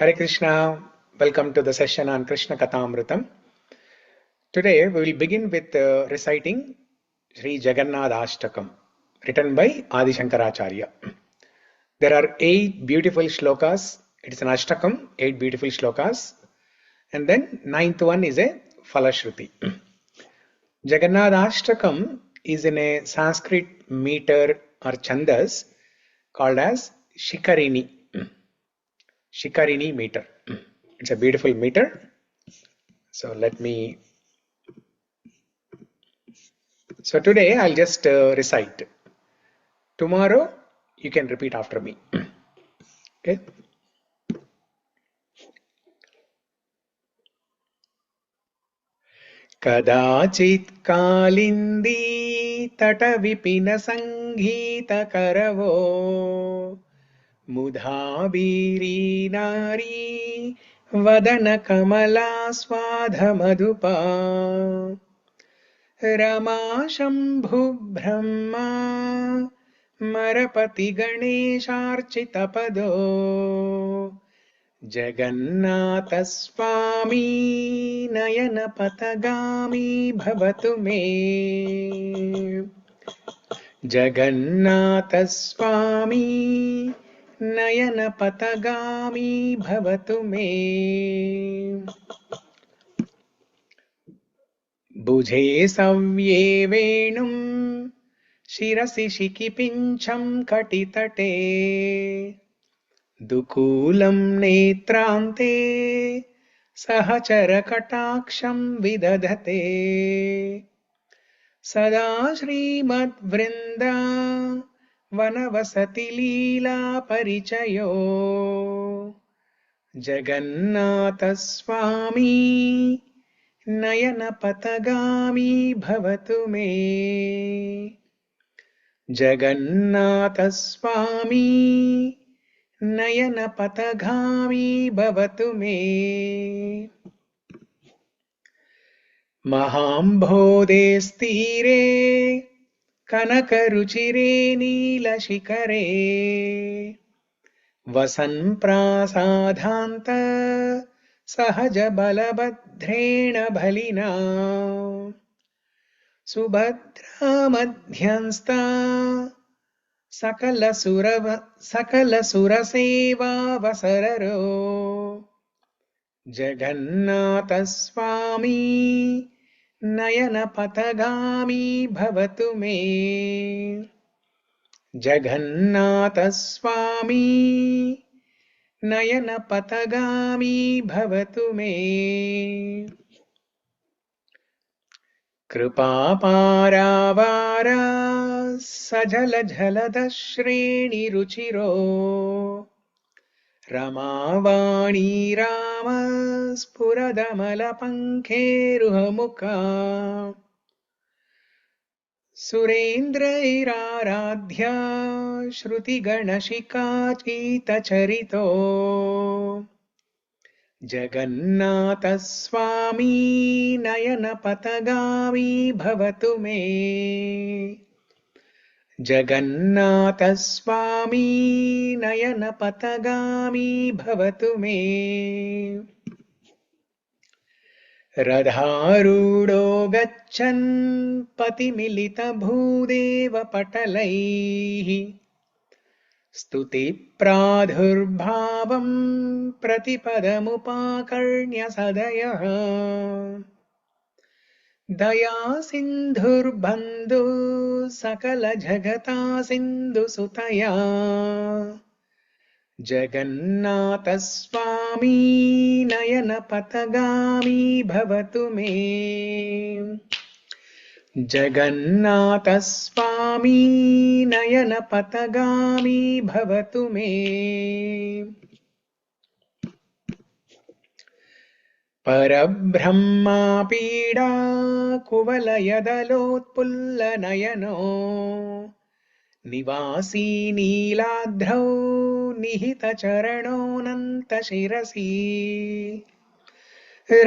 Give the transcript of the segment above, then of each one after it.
Hare Krishna, welcome to the session on Krishna Kathamritam. Today we will begin with reciting Sri Jagannath Ashtakam, written by Adi Shankaracharya. There are 8 beautiful shlokas. It is an Ashtakam, 8 beautiful shlokas. And then ninth one is a Falashruti. Jagannath Ashtakam is in a Sanskrit meter or chandas called as Shikarini. Shikarini meter. It's a beautiful meter. So today I'll just recite. Tomorrow you can repeat after me. Okay. कदाचित् कालिन्दी तटविपिन सङ्गीतकरवो मुधाबीरी नारी वदनकमला स्वाधमधुपा रमा शम्भुब्रह्मा मरपतिगणेशार्चितपदो जगन्नाथस्वामी नयनपथगामी भवतु मे जगन्नाथस्वामी नयनपथगामी भवतु मे भुजे सव्ये वेणुं शिरसि शिखिपिञ्छं कटितटे दुकूलं नेत्रान्ते सहचरकटाक्षं विदधते सदा श्रीमद्वृन्दा वनवसति लीला परिचयो जगन्नाथस्वामी नयनपथगामी भवतु मे जगन्नाथस्वामी नयनपथगामी भवतु मे महाम्भोधे स्थिरे कनकरुचिरे नीलशिखरे वसन् प्रासादान्त सहज बलभद्रेण बलिना सुभद्रा मध्यंस्था सकलसुरसेवावसररो जगन्नाथस्वामी नयनपथगामी भवतु मे जगन्नाथस्वामी नयनपथगामी भवतु मे कृपापारावारा सजलझलदश्रेणिरुचिरो रमावाणी राम स्फुरदमलपङ्खेरुहमुखा सुरेन्द्रैराराध्या श्रुतिगणशिखाचीतचरितो जगन्नाथस्वामी नयनपथगामी भवतु मे जगन्नाथस्वामी नयनपथगामी भवतु मे रथारूढो गच्छन् पतिमिलितभूदेवपटलैः स्तुतिप्रादुर्भावं प्रतिपदमुपाकर्ण्य सदयः दया सिन्धुर्बन्धु सकलजगता सिन्धुसुतया जगन्नाथस्वामी नयनपथगामी भवतु मे जगन्नाथस्वामी नयनपथगामी भवतु मे परब्रह्मा पीडा कुवलयदलोत्पुल्लनयनो निवासी नीलाद्रौ निहितचरणोऽनन्तशिरसि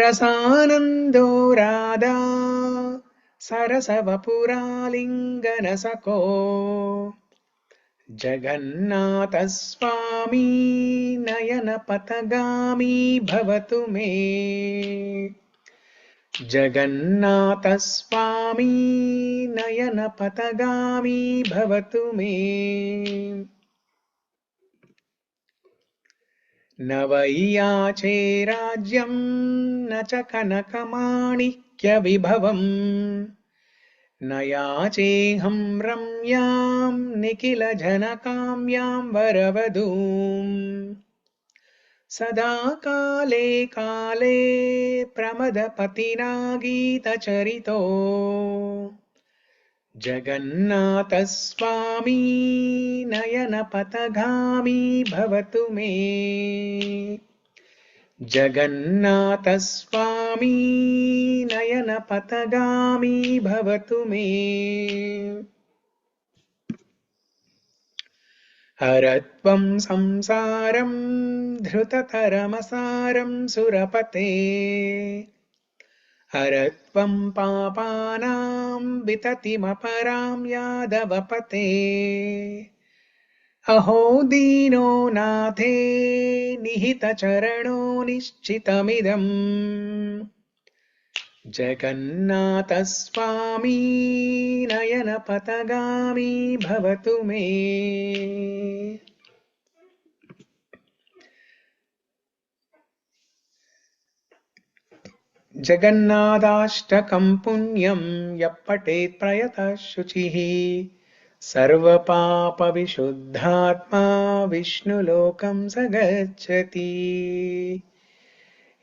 रसानन्दो Radha सरसवपुरालिङ्गनसको Jagannatha Swami Nayana Patagami Bhavatu Me. Jagannatha Swami Nayana Patagami Bhavatu Me. न वैयाचे राज्यं न च कनकमाणिक्यविभवम् न याचेऽहं रम्यां निखिलजनकाम्यां वरवधूम् सदा काले काले प्रमदपतिना गीतचरितो जगन्नाथ स्वामी नयनपथगामी भवतु मे जगन्नाथ स्वामी नयनपथगामी भवतु मे हरत्वं संसारं धृततरमसारं सुरपते हरत्वं पापानां विततिमपरां यादवपते अहो दीनो नाथे निहितचरणो निश्चितमिदम् जगन्नाथ स्वामी नयनपथगामी भवतु मे जगन्नाथाष्टकं पुण्यं यः पठेत् प्रयतः शुचिः सर्वपापविशुद्धात्मा विष्णुलोकं स गच्छति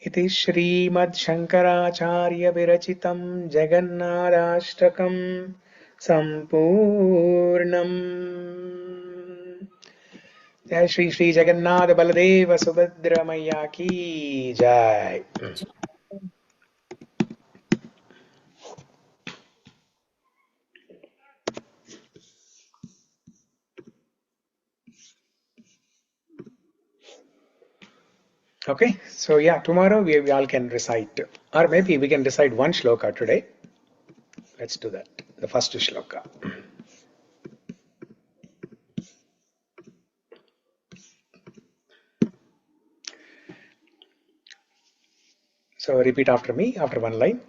इति श्रीमद्शङ्कराचार्यविरचितं जगन्नाथाष्टकं सम्पूर्णम्। जय श्री श्री जगन्नाथ बलदेव सुभद्रा मैया की जय। Okay, so yeah, tomorrow we all can recite, or maybe we can recite one shloka today. Let's do that. The first shloka. So repeat after me, after one line.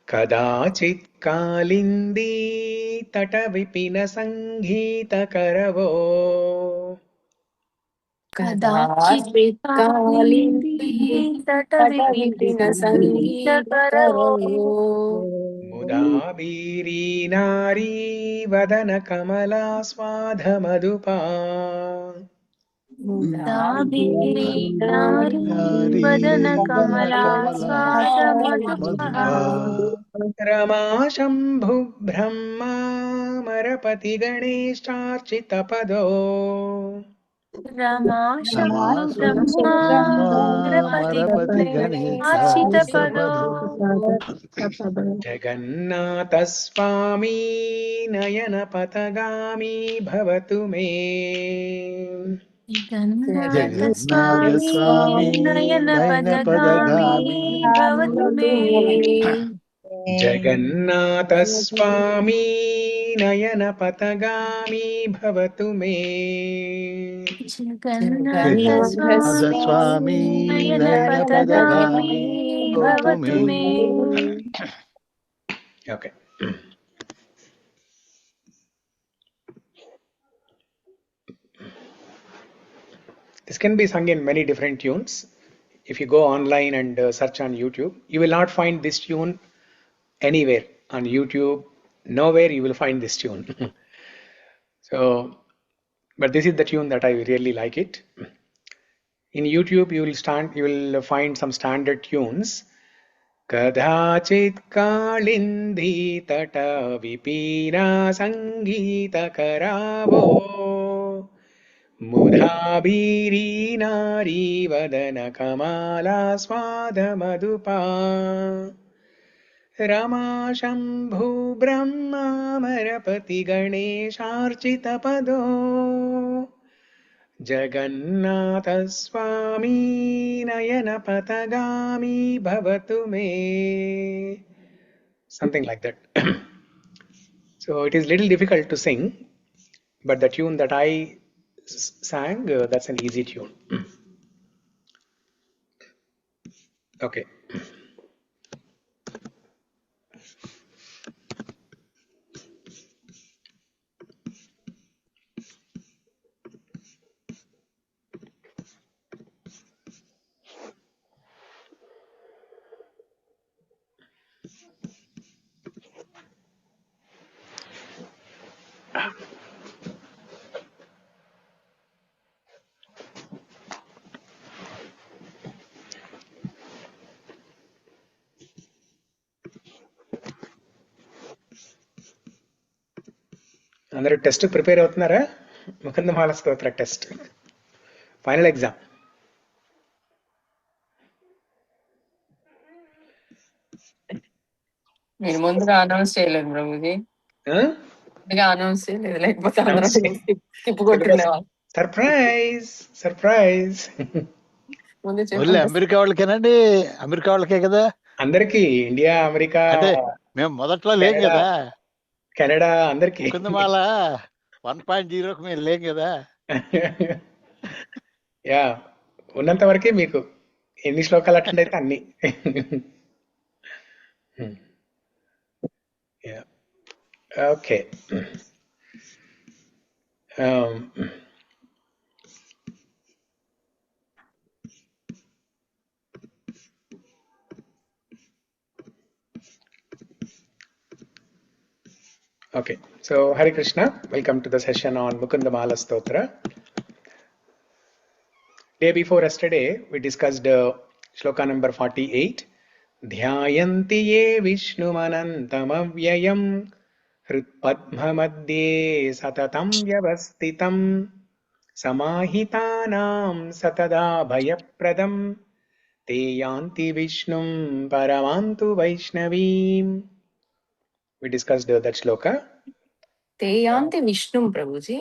Kadachit kalindi tata vipina sangeeta karavo. कदाचित् कालिन्दी तटविपिनसङ्गीतकरो मुदाबीरी नारी वदन कमला स्वाधमधुपा मुदाभिरीणारी वदनकमला स्वादमधुपः रमा शम्भुब्रह्मा मरपतिगणेशार्चितपदो रमा शम्भुब्रह्मा मरपतिगणेशार्चितपदो नृपतिगणेशार्चितपदो जगन्नाथ स्वामी नयनपथगामी भवतु मे जगन्नाथ स्वामी नयनपथगामी भवतु मे जगन्नाथ स्वामी नयनपथगामी भवतु मे जगन्नाथ स्वामी स्वामी नयनपथगामी भवतु मे Okay. This can be sung in many different tunes. If you go online and search on YouTube, you will not find this tune anywhere on YouTube. Nowhere you will find this tune. So, but this is the tune that I really like it. In YouTube, you will find some standard tunes. Kadachit kalindi tata vipina sangeeta karavo Mudhabiri nari vadana kamala swada madhupa Rama Shambhu Brahma Marapati Ganesharchita Pado Jagannatha Swami Nayana Patagami Bhavatu Me. Something like that. So it is little difficult to sing, but the tune that I sang, that's an easy tune. Okay. అందరూ test prepare అవుతున్నారా? ముకుందమాల స్తోత్ర test final exam. మీరు ముందుగా announce చేయలేదు ప్రభుజీ, ముందుగా announce చేయలేదు, లేకపోతే అందరం తిప్పుకొట్టుండేవాళ్ళు. Surprise surprise. ముందు ఓన్లీ చెప్పండి. అమెరికా వాళ్ళకేనండి? అమెరికా వాళ్ళకే కదా? అందరికి, ఇండియా, అమెరికా, అంటే మేము మొదట్లో లేం కెనడా, కదా, కెనడా అందరికి. ముకుందమాల 1.0కి మేము లేం కదా. యా, ఉన్నంత వరకే మీకు ఎన్ని శ్లోకాలు అటెండ్ అయితే అన్ని. Okay. Okay, so Hare Krishna, welcome to the session on Mukunda-Mālā-Stotra. Day before yesterday, we discussed Sloka number 48. Dhyayanti ye Vishnumanantamavyayam Hritpadmamadhye Satatam Vyavasthitam Samahitanam Satada Bhayapradam Te Yanti Vishnum Paramantu Vaishnavim. We discussed that shloka. Te Yanti Vishnum Prabhuji.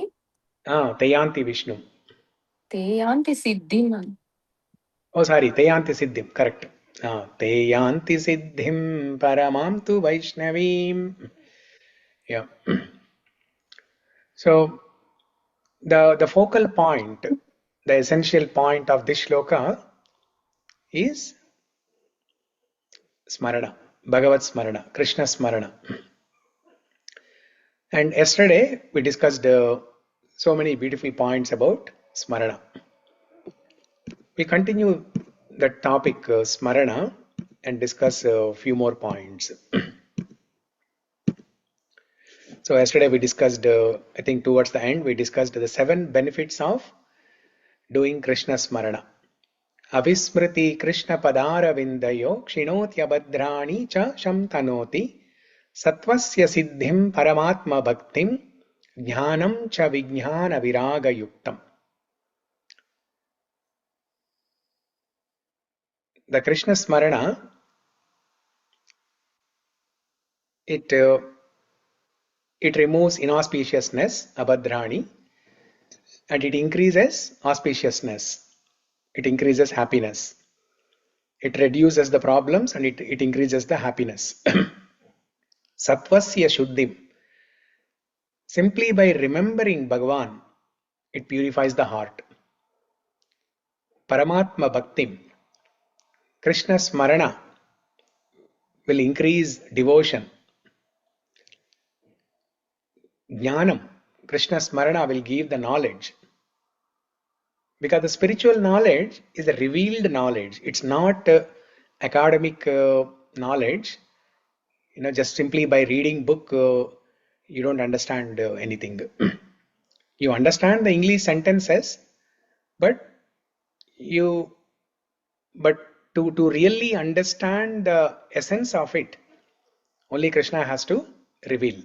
Te Yanti Vishnum. Te Yanti Siddhim. Oh, sorry, Te Yanti Siddhim, correct. Te Yanti Siddhim Paramam Tu Vaishnavim. Yeah. So, the focal point, the essential point of this shloka is Smarana, Bhagavat Smarana, Krishna Smarana. And yesterday we discussed so many beautiful points about Smarana. We continue the topic Smarana and discuss a few more points. So yesterday we discussed, I think towards the end, we discussed the 7 benefits of doing Krishna Smarana. Avismriti Krishna Padara Vindayo Kshinotya Badrani Cha Shamtanoti Satvasya Siddhim Paramatma Bhaktim Jnanam Cha Vijnana Viraga Yuktam. The Krishna Smarana, it removes inauspiciousness, abhadrani, and it increases auspiciousness. It increases happiness. It reduces the problems and it increases the happiness. Satvasya Shuddhim. Simply by remembering Bhagavan, it purifies the heart. Paramatma Bhaktim. Krishna Smarana will increase devotion. Jnanam. Krishna Smarana will give the knowledge. Because the spiritual knowledge is a revealed knowledge. It's not academic knowledge. Just simply by reading book, you don't understand anything. You understand the English sentences, but to really understand the essence of it, only Krishna has to reveal.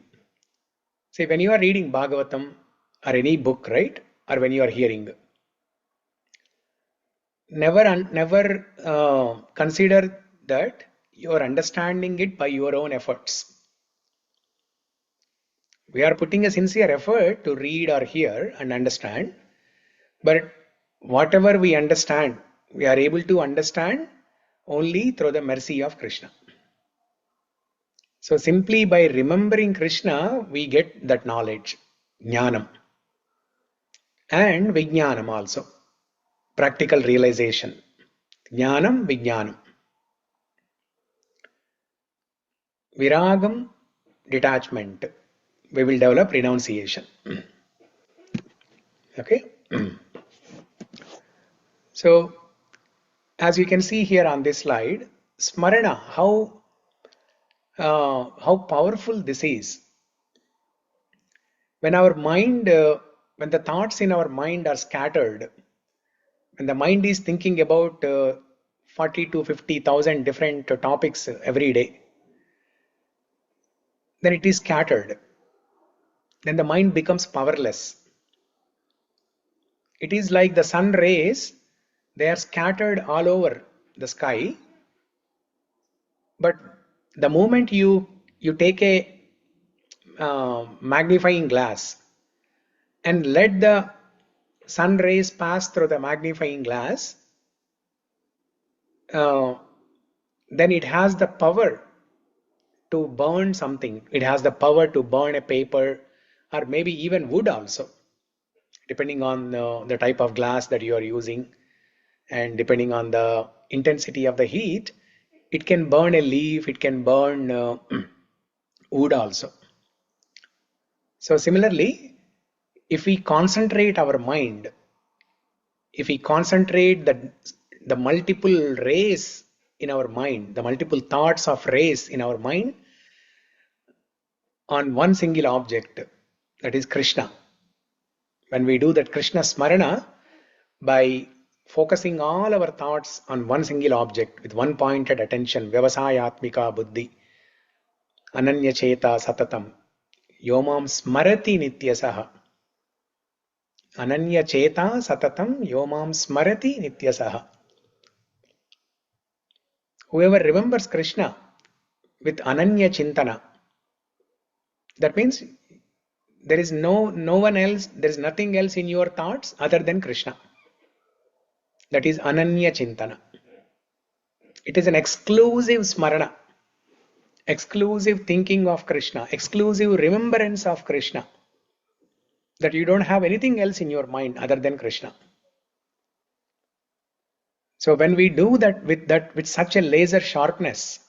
See, when you are reading Bhagavatam or any book, right, or when you are hearing, never consider that you are understanding it by your own efforts. We are putting a sincere effort to read or hear and understand, but whatever we understand, we are able to understand only through the mercy of Krishna. So simply by remembering Krishna, we get that knowledge, jnanam. and Vijnanam also, practical realization. Jnanam, Vijnanam. Viragam, detachment. We will develop renunciation. Okay. So, as you can see here on this slide, Smarana, how powerful this is. When our mind, when the thoughts in our mind are scattered, when the mind is thinking about 40 to 50,000 different topics every day, then it is scattered. Then the mind becomes powerless. It is like the sun rays, they are scattered all over the sky. But the moment you take a magnifying glass and let the sun rays pass through the magnifying glass, then it has the power to burn something. It has the power to burn a paper or maybe even wood also, depending on the type of glass that you are using and depending on the intensity of the heat. It can burn a leaf, it can burn wood also. So similarly, if we concentrate our mind, if we concentrate the multiple rays in our mind, the multiple thoughts of rays in our mind on one single object, that is Krishna. When we do that Krishna Smarana, by focusing all our thoughts on one single object with one pointed attention, Vyavasayatmika Buddhi, Ananya Cheta Satatam, Yomam Smarati Nityasaha. Ananya Cheta Satatam Yomam Smarati Nityasaha. Whoever remembers Krishna with Ananya Chintana, that means there is no one else, there is nothing else in your thoughts other than Krishna. That is Ananya Chintana. It is an exclusive Smarana, exclusive thinking of Krishna, exclusive remembrance of Krishna, that you don't have anything else in your mind other than Krishna. So when we do that with such a laser sharpness,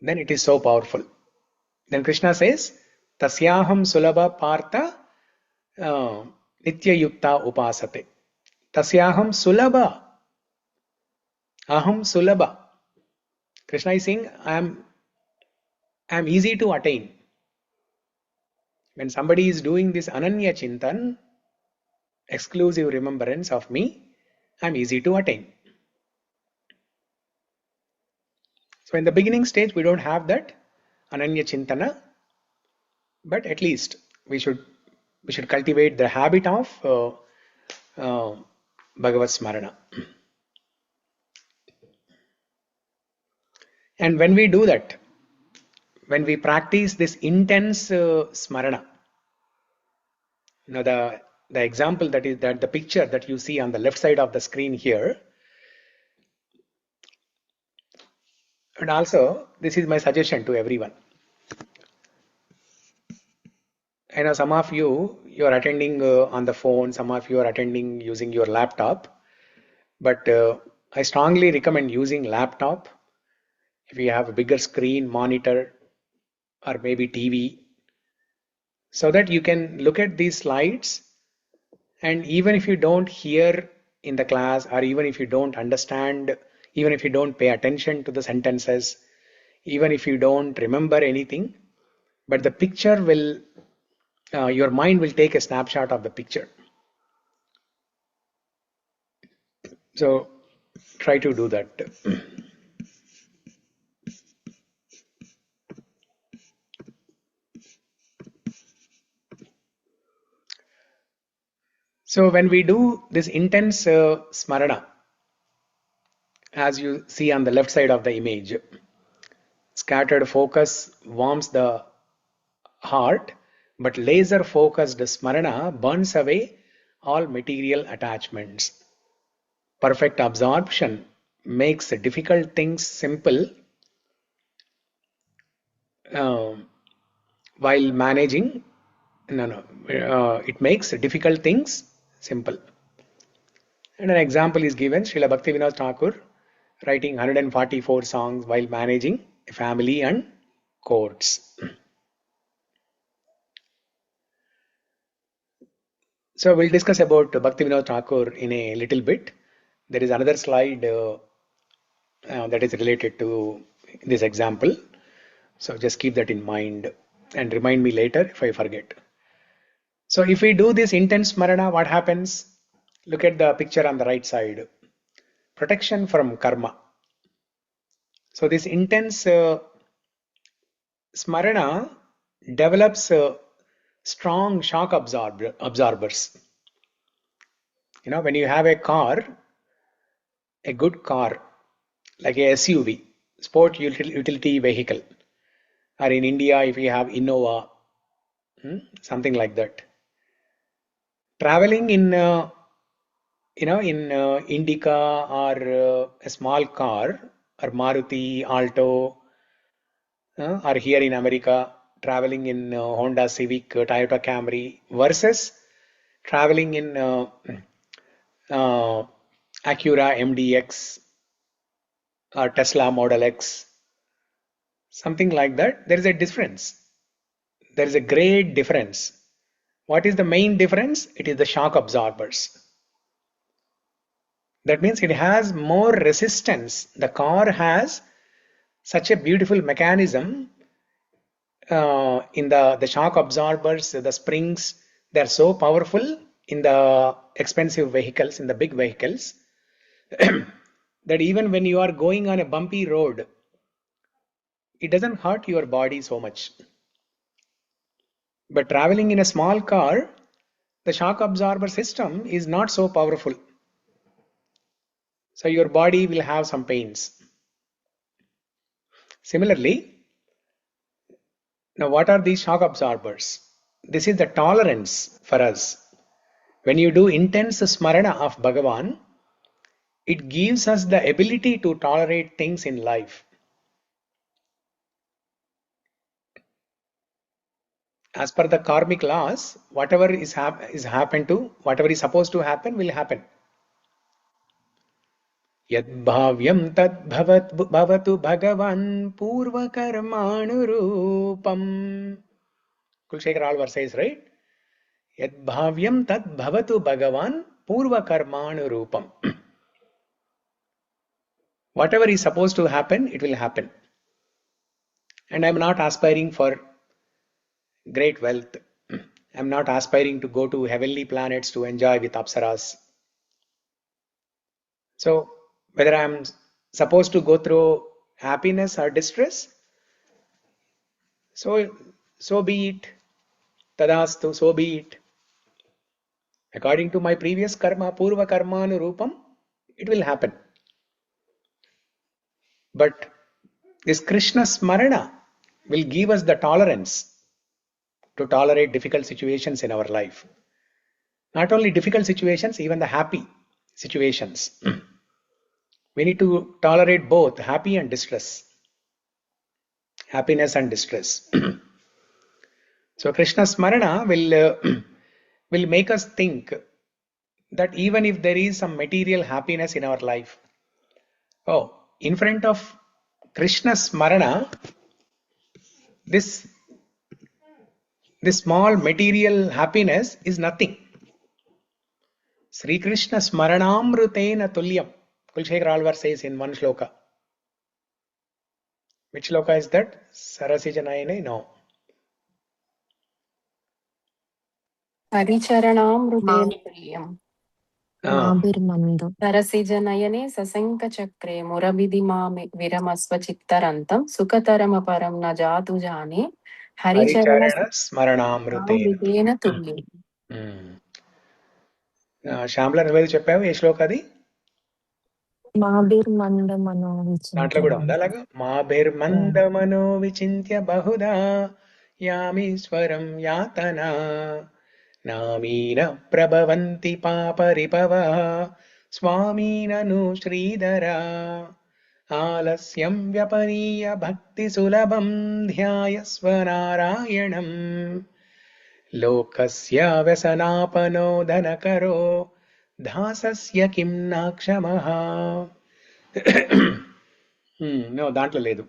then it is so powerful. Then Krishna says, Tasyaham sulabha partha nitya yukta upasate. Tasyaham sulabha. Aham sulabha. Krishna is saying, I am easy to attain. When somebody is doing this Ananya Chintan, exclusive remembrance of me, I am easy to attain. So in the beginning stage, we don't have that Ananya Chintana, but at least we should cultivate the habit of Bhagavat Smarana. And when we do that, when we practice this intense Smarana, the example that the picture that you see on the left side of the screen here, and also this is my suggestion to everyone. I know some of you are attending on the phone, some of you are attending using your laptop, but I strongly recommend using laptop if you have a bigger screen, monitor, or maybe TV, so that you can look at these slides, and even if you don't hear in the class, or even if you don't understand, even if you don't pay attention to the sentences, even if you don't remember anything, but the picture will, your mind will take a snapshot of the picture. So try to do that. So when we do this intense smarana, as you see on the left side of the image, scattered focus warms the heart, but laser focused smarana burns away all material attachments. Perfect absorption makes difficult things simple while managing No. It makes difficult things simple. And an example is given, Srila Bhaktivinoda Thakur writing 144 songs while managing a family and courts. So we'll discuss about Bhaktivinoda Thakur in a little bit. There is another slide that is related to this example. So just keep that in mind and remind me later if I forget. So if we do this intense smarana, what happens? Look at the picture on the right side. Protection from karma. So this intense smarana develops strong shock absorbers. You know, when you have a car, a good car, like a SUV, sport utility vehicle, or in India, if you have Innova, something like that. Traveling in, Indica or a small car, or Maruti, Alto, or here in America, traveling in Honda Civic, Toyota Camry, versus traveling in Acura MDX or Tesla Model X, something like that. There is a difference. There is a great difference. What is the main difference? It is the shock absorbers. That means it has more resistance. The car has such a beautiful mechanism in the shock absorbers, the springs, they are so powerful in the expensive vehicles, in the big vehicles, that even when you are going on a bumpy road, it doesn't hurt your body so much. But traveling in a small car, the shock absorber system is not so powerful. So your body will have some pains. Similarly, now what are these shock absorbers? This is the tolerance for us. When you do intense smarana of Bhagavan, it gives us the ability to tolerate things in life. As per the karmic laws, whatever is whatever is supposed to happen will happen. Yad bhavyam tad bhavatu bhagavan purva karmanurupam. Kulshekar Alvar says, right? Yad bhavyam tad bhavatu bhagavan purva karmanurupam. Whatever is supposed to happen, it will happen. And I'm not aspiring for great wealth. I'm not aspiring to go to heavenly planets to enjoy with apsaras. So whether I'm supposed to go through happiness or distress, so be it. Tadastu, so be it. According to my previous karma, purva karmanurupam, it will happen. But this Krishna Smarana will give us the tolerance to tolerate difficult situations in our life. Not only difficult situations, even the happy situations. We need to tolerate both happy and distress. Happiness and distress. So Krishna Smarana will make us think that even if there is some material happiness in our life, in front of Krishna Smarana, this small material happiness is nothing. Sri Krishna Smaranamrutena Tulyam. Kulshekar Alvar says in one shloka. Which shloka is that? Sarasijanayane? No. హరిచరణామృతేన ప్రియం మాభిర్మందం సరసిజనయనే సశంఖచక్రే మురవిధి మామి విరమస్వ చిత్తరంతం సుఖతరమపరం న జాతు జానే హరిచరణ స్మరణామృతేన తుల్యం. శ్యామల నువ్వేది చెప్పావు? ఏ శ్లోక అది? మాభిర్మందమనో దాంట్లో కూడా ఉందా అలాగా? మాభిర్మందమనో విచింత్య బహుదా యామీశ్వరం యాతనా నామీన ప్రభవంతి పాపరిపవ స్వామీనను శ్రీధరా ఆలస్యం వ్యపనీయ భక్తి సులభం ధ్యాయస్వ నారాయణం Lokasya vyasanapano dhanakaro dhasasya kim nakshamaha. No, దాంట్లో లేదు.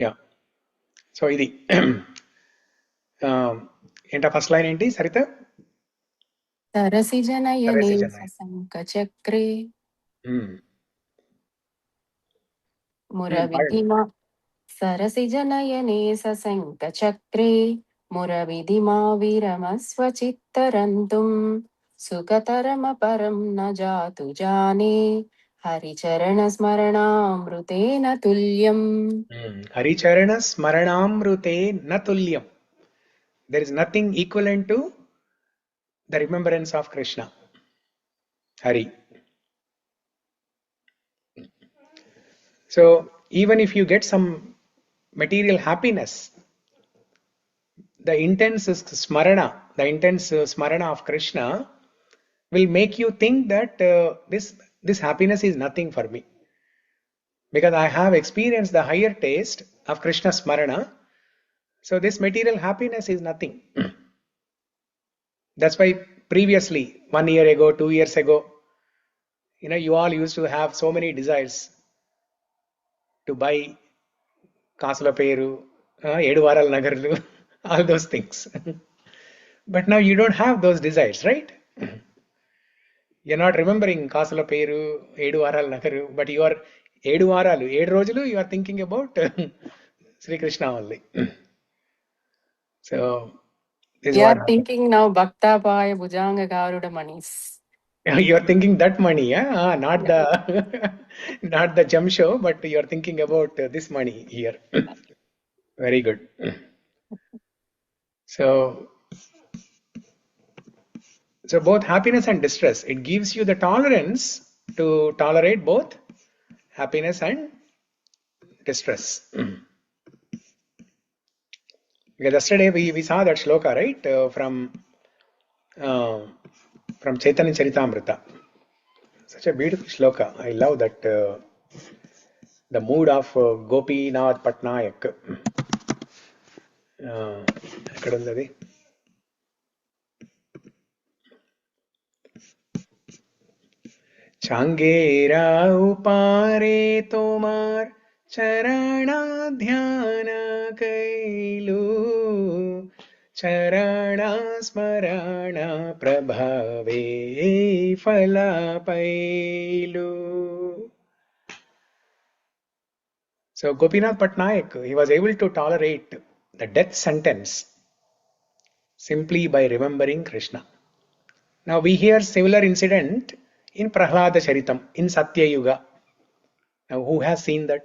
Yeah. సో ఇది ఏంటా ఫస్ట్ లైన్ ఏంటి సరిత? సరసి జనయనే సరసి జనయనే. సశంక చక్రే పాడండి. మురవిధిమా సరసి జనయనే సశంక చక్రే మురవిధిమా విరమస్వ చిత్తరంతుం సుఖతరమపరం న జాతు జానే హరిచరణ స్మరణామృతేన తుల్యం. హరిచరణ స్మరణామృతే న తుల్యం. There is nothing equivalent to the remembrance of Krishna, Hari. So even if you get some material happiness, the intense smarana of Krishna will make you think that this happiness is nothing for me, because I have experienced the higher taste of Krishna Smarana. So this material happiness is nothing. That's why previously, 1 year ago, 2 years ago, you all used to have so many desires to buy Kasula Peru, Eduvaral Nagarlu, all those things. But now you don't have those desires, right? You're not remembering Kasula Peru, Eduvaral Nagaru, but you are Eduvaralu, Rojulu, you are thinking about Sri Krishna only. So this is We what are thinking now Bhaktabhaya Bhujanga Garuda Manis. you are thinking that money, yeah? Not Yeah. the not the gem show, but you are thinking about this money here. Very good. So both happiness and distress, it gives you the tolerance to tolerate both happiness and distress. Because yesterday we saw that shloka, right, from Chaitanya Charitamrita. Such a beautiful shloka. I love that the mood of Gopinath Patnaik. ఎక్కడ ఉంది అది? চাঙ্গেরা উপারে তোমার চরণা ধ্যান কইলু চরণা স্মরণ প্রভাবে ফল পাইলু. So Gopinath Patnaik, he was able to tolerate the death sentence simply by remembering Krishna. Now we hear similar incident in Prahlada Charitam, in Satya Yuga. Now who has seen that?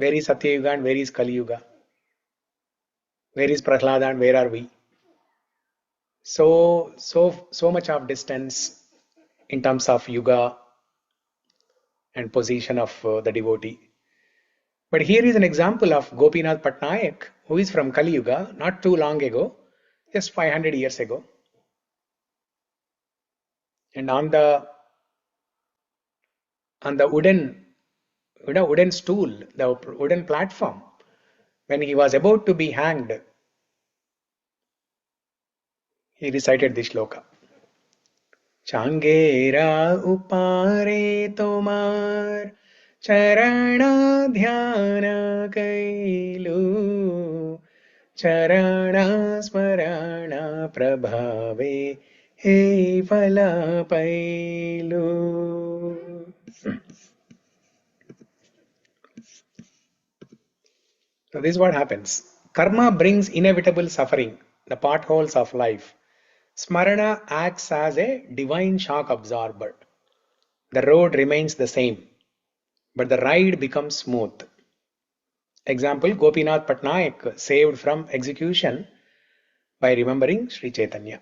Where is Satya Yuga and where is Kali Yuga? Where is Prahlada and where are we? So much of distance in terms of Yuga and position of the devotee. But here is an example of Gopinath Patnaik, who is from Kali Yuga, not too long ago, just 500 years ago. And on the wooden stool, the wooden platform, when he was about to be hanged, he recited this shloka. चांगेरा उपारे तोमार चरण ध्यान कैलू चरण स्मरण प्रभावे हे फल पैलू. So this is what happens. Karma brings inevitable suffering, the potholes of life. Smarana acts as a divine shock absorber. The road remains the same, but the ride becomes smooth. Example, Gopinath Patnaik saved from execution by remembering Sri Chaitanya.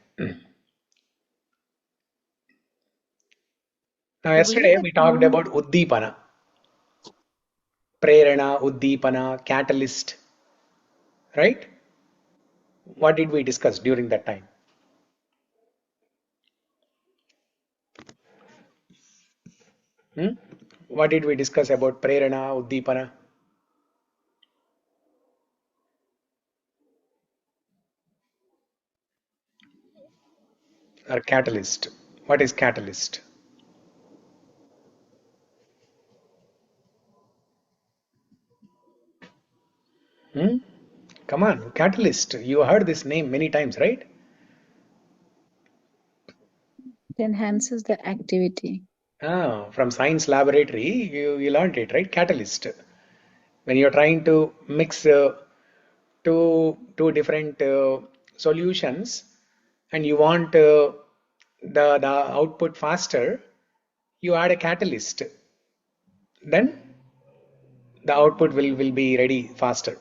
Now yesterday we talked about Uddipana. Prerana, Uddipana, catalyst. Right? What did we discuss during that time? What did we discuss about Prerana, Uddipana? or catalyst? What is catalyst? Come on, catalyst. You heard this name many times, right? It enhances the activity. From science laboratory, you learned it, right? Catalyst. When you're trying to mix two different solutions, and you want the output faster, you add a catalyst. Then the output will be ready faster.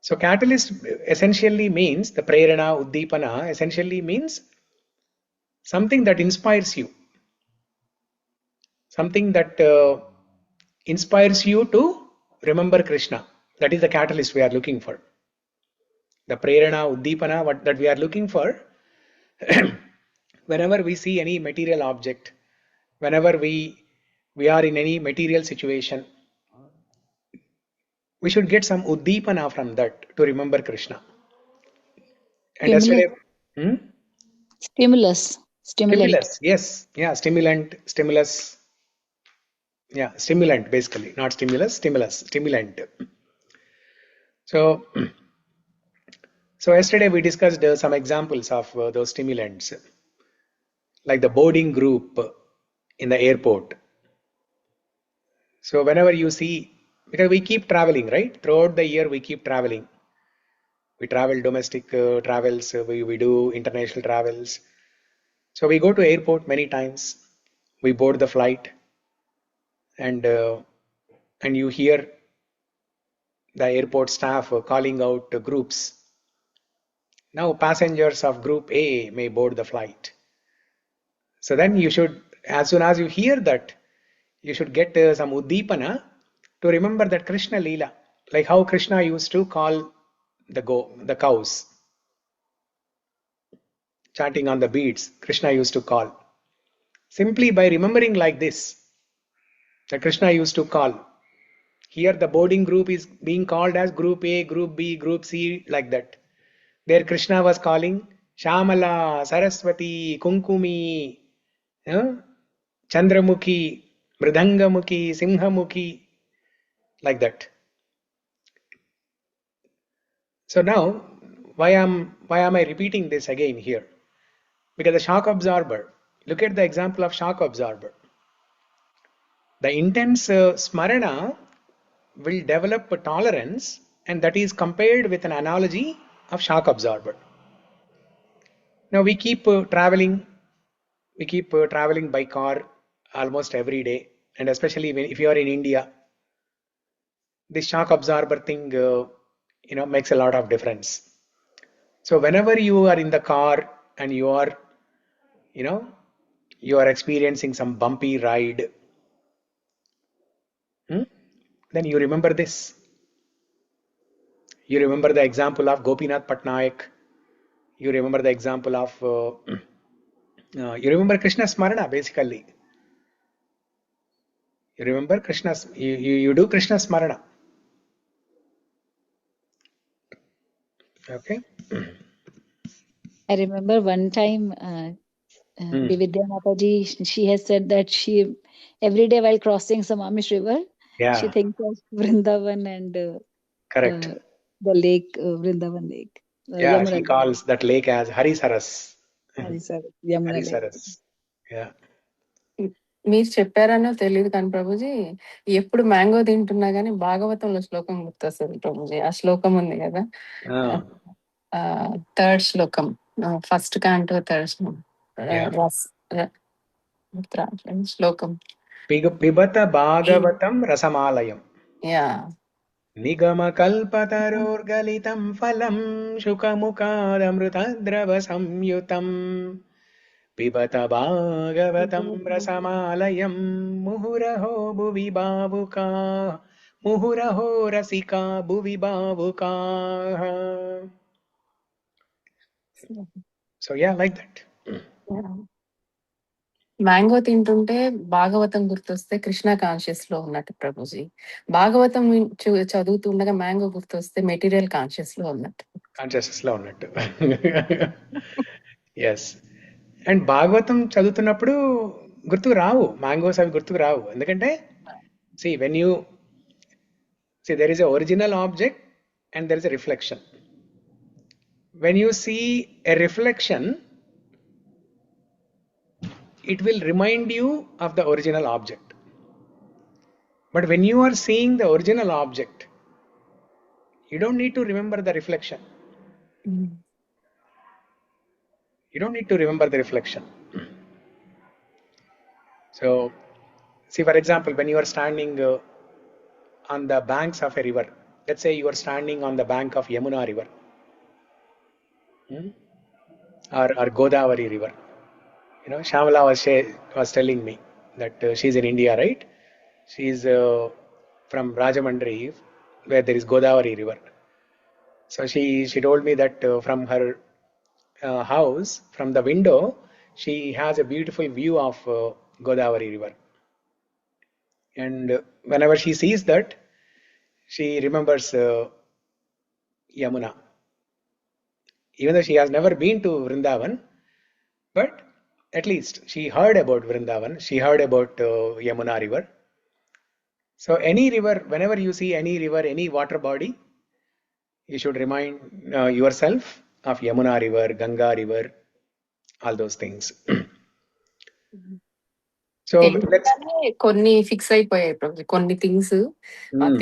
So catalyst essentially means, the prerana, uddipana essentially means something that inspires you, something that inspires you to remember Krishna. That is the catalyst we are looking for. The prerana, uddipana, what that we are looking for. Whenever we see any material object, whenever we are in any material situation, we should get some uddipana from that to remember Krishna. And yesterday, Stimulus. Stimulant. stimulus, yes, yeah, stimulant, stimulus, yeah, stimulant basically, not stimulus, stimulant. So, yesterday we discussed some examples of those stimulants, like the boarding group in the airport. So whenever you see, because we keep traveling, right? Throughout the year we keep traveling. We travel domestic travels, we do international travels. So we go to airport many times. We board the flight, and you hear the airport staff calling out groups. Now passengers of group A may board the flight. So then you should, as soon as you hear that, you should get some uddipana to remember that Krishna Leela, like how Krishna used to call the cows, chanting on the beads. Krishna used to call. Simply by remembering like this, that Krishna used to call. Here the boarding group is being called as group A, group B, group C, like that. There Krishna was calling Shamala, Saraswati, Kunkumi, Chandramukhi, Mridhangamukhi, Simhamukhi, like that. So now, why am I repeating this again here? Because the shock absorber, look at the example of shock absorber. The intense smarana will develop a tolerance, and that is compared with an analogy of shock absorber. Now we keep traveling by car almost every day, and especially if you are in India, this shock absorber thing makes a lot of difference. So whenever you are in the car and you are experiencing some bumpy ride, then you remember this. You remember the example of Gopinath Patnaik. You remember the example of you remember Krishna Smarana basically. You remember Krishna's, you do Krishna Smarana. Okay. I remember one time Vividya Mataji, she has said that she every day while crossing Samamish River, she thinks of Vrindavan and correct. The lake, Vrindavan Lake. Yeah, she calls that lake as Harisaras. Yamuna Lake. Harisaras. Yeah. మీరు చెప్పారనో తెలియదు కానీ ప్రభుజీ, ఎప్పుడు mango తింటున్నా గానీ భాగవతంలో శ్లోకం గుర్తొస్తుంది ప్రభుజీ. ఆ శ్లోకం ఉంది కదా, థర్డ్ శ్లోకం, ఫస్ట్ క్యాంటో థర్డ్ శ్లోకం. పిబత భాగవతం రసమాలయం. యా. నిగమకల్పతరోర్గలితం ఫలం శుకముఖాదమృతద్రవ సంయుతం పిబత భాగవతం రసమాలయం ముహురహో భువి భావుకా ముహురహో రసికా భువి భావుకా. So yeah, like that. Mango తింటుంటే భాగవతం గుర్తొస్తే కృష్ణ కాన్షియస్ లో ఉన్నట్టు ప్రభుజీ. భాగవతం చదువుతుండగా మ్యాంగో గుర్తొస్తే మెటీరియల్ కాన్షియస్ లో ఉన్నట్టు. కాన్షియస్ లో ఉన్నట్టు. ఎస్. అండ్ భాగవతం చదువుతున్నప్పుడు గుర్తుకు రావు, మ్యాంగోస్ అవి గుర్తుకు రావు. ఎందుకంటే when you see, there is a original object and there is a reflection. When you see a reflection, it will remind you of the original object. But when you are seeing the original object, you don't need to remember the reflection. You don't need to remember the reflection. So, see, for example, when you are standing on the banks of a river, let's say you are standing on the bank of Yamuna river, or Godavari river. Shamala was telling me that she's in India, right? She's from Rajamandri, where there is Godavari river. So she told me that from her house, from the window, she has a beautiful view of Godavari river. And whenever she sees that, she remembers Yamuna. Even though she has never been to Vrindavan, but at least she heard about Vrindavan, she heard about Yamuna river. So any river, whenever you see any river, any water body, you should remind yourself of Yamuna river, Ganga river, all those things. So let's తెలియకుండానే కొన్ని fix అయిపోయాయి ప్రభుజీ, కొన్ని things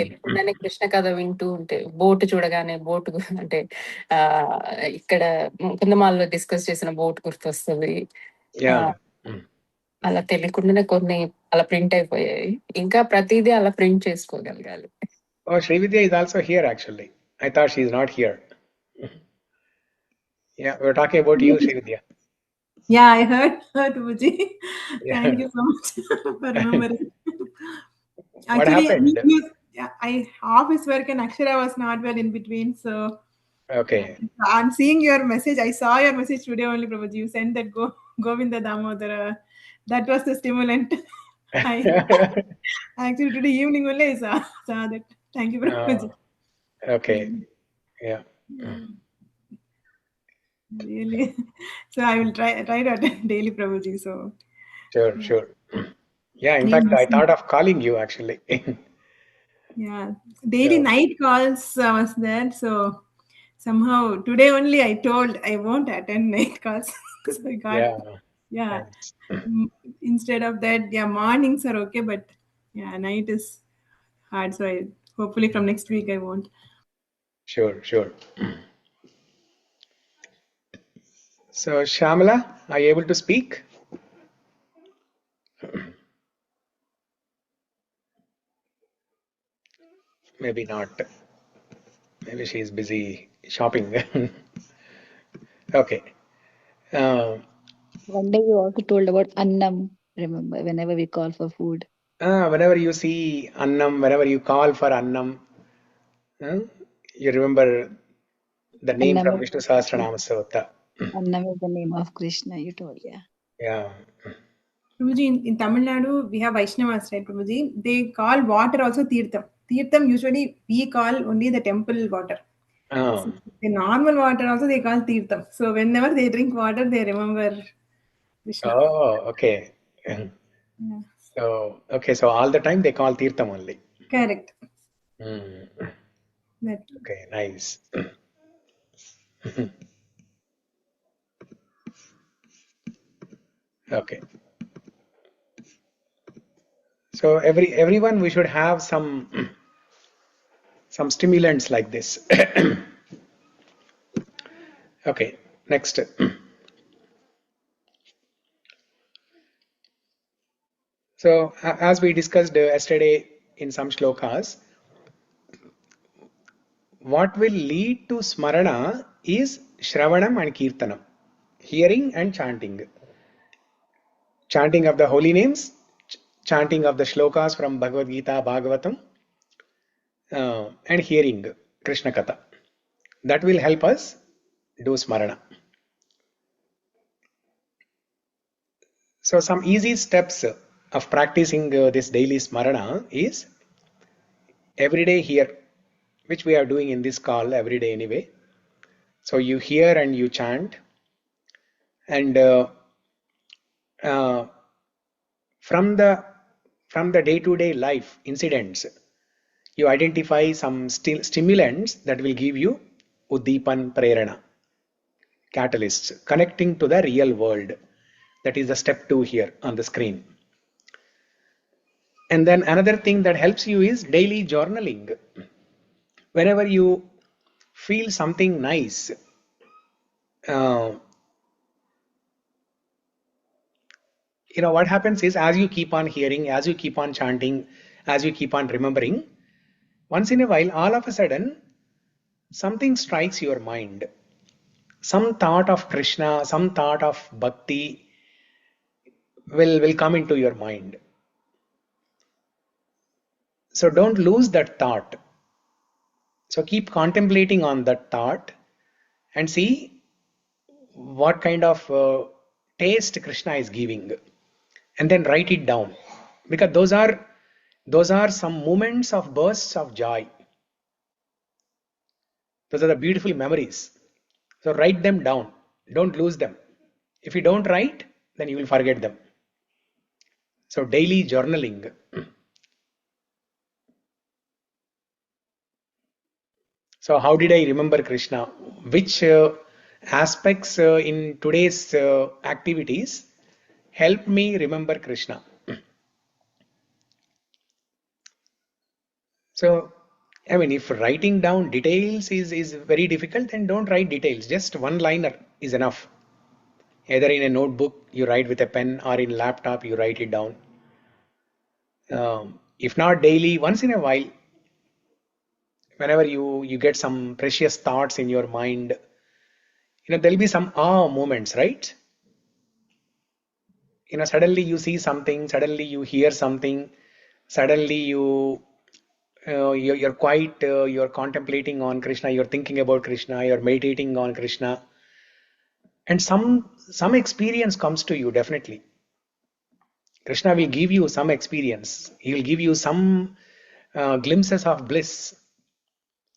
తెలియకుండానే కృష్ణ కథ వింటూ ఉంటే boat చూడగానే boat అంటే ఆ ఇక్కడ ముకుందమాలలో డిస్కస్ చేసిన బోట్ గుర్తొస్తుంది. yeah. అలా తెలియకుండానే కొన్ని అలా ప్రింట్ అయిపోయాయి. ఇంకా ప్రతిదీ అలా print చేసుకోగలగాలి. Oh, Srividya is also here actually. I thought she is not here. Yeah, we're talking about you, Srividya. Yeah, I heard Puji. Yeah. Thank you so much for remembering. What Actually, happened? I office work and Akshara was not well in between, so Okay. I'm seeing your message. I saw your message today only, Prabhuji. You sent that Govinda Damodara. That was the stimulant. Actually today evening only I saw that. Thank you, Prabhuji. Okay. Yeah. Really. So I will try to attend daily, Prabhuji. So Sure. Yeah, in fact, I thought of calling you actually. yeah, daily night calls was there. So somehow today only I told I won't attend night calls. So I got Thanks. Instead of that, mornings are okay, but night is hard. So hopefully from next week I won't. Sure. So Shamala, are you able to speak? Maybe not. Maybe she is busy shopping. Okay. One day you also told about annam. Remember, whenever we call for food. Whenever you see annam, whenever you call for annam, you remember the name Annam from is Vishnu Sahasranama Stotra. Annam is the name of Krishna, you told, yeah. Yeah. Prabhuji, in Tamil Nadu, we have Vaishnavas, right, Prabhuji? They call water also Tirtham. Tirtham, usually we call only the temple water. So the normal water also they call Tirtham. So whenever they drink water, they remember Krishna. Oh, okay. So all the time they call Tirtham only. Correct. Okay, nice. Okay. So everyone we should have some stimulants like this. Okay, next. So as we discussed yesterday in some shlokas, what will lead to smarana is shravanam and kirtanam, hearing and chanting. Chanting of the holy names, chanting of the shlokas from Bhagavad Gita, Bhagavatam, and hearing Krishna Katha. That will help us do smarana. So some easy steps of practicing this daily smarana is every day here, which we are doing in this call every day anyway. So you hear and you chant, and from the day-to-day life incidents, you identify some stimulants that will give you Uddipan Prerana, catalysts, connecting to the real world. That is the step 2 here on the screen. And then another thing that helps you is daily journaling. Whenever you feel something nice, what happens is, as you keep on hearing, as you keep on chanting, as you keep on remembering, once in a while, all of a sudden, something strikes your mind. Some thought of Krishna, some thought of Bhakti will come into your mind. So don't lose that thought. So keep contemplating on that thought and see what kind of taste Krishna is giving, and then write it down, because those are some moments of bursts of joy. Those are the beautiful memories. So write them down. Don't lose them. If you don't write, then you will forget them. So daily journaling. So how did I remember Krishna? Which aspects in today's activities help me remember Krishna? So, I mean, if writing down details is very difficult, then don't write details. Just one liner is enough. Either in a notebook you write with a pen, or in laptop you write it down. If not daily, once in a while, whenever you get some precious thoughts in your mind, there'll be some awe moments, right? Suddenly you see something, suddenly you hear something, suddenly you're quite you're contemplating on Krishna, you're thinking about Krishna, you're meditating on Krishna, and some experience comes to you. Definitely Krishna will give you some experience. He will give you some glimpses of bliss.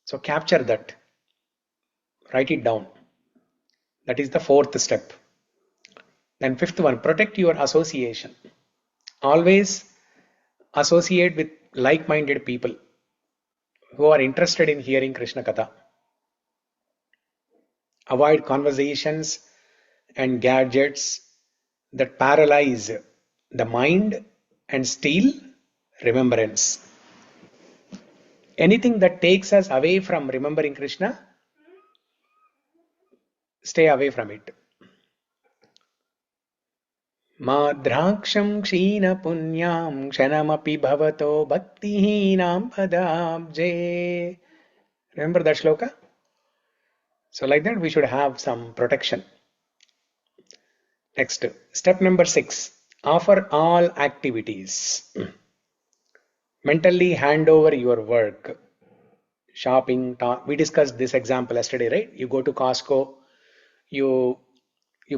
So capture that, write it down. That is the 4th step. Then 5th one, protect your association. Always associate with like-minded people who are interested in hearing Krishna Katha. Avoid conversations and gadgets that paralyze the mind and steal remembrance. Anything that takes us away from remembering Krishna, stay away from it. Madraksham kshina punyam kshanamapi bhavato bhaktihinam padabje. Remember that shloka? So like that we should have some protection. Next, step number 6. Offer all activities. Mentally hand over your work. Shopping, we discussed this example yesterday, right? You go to Costco, you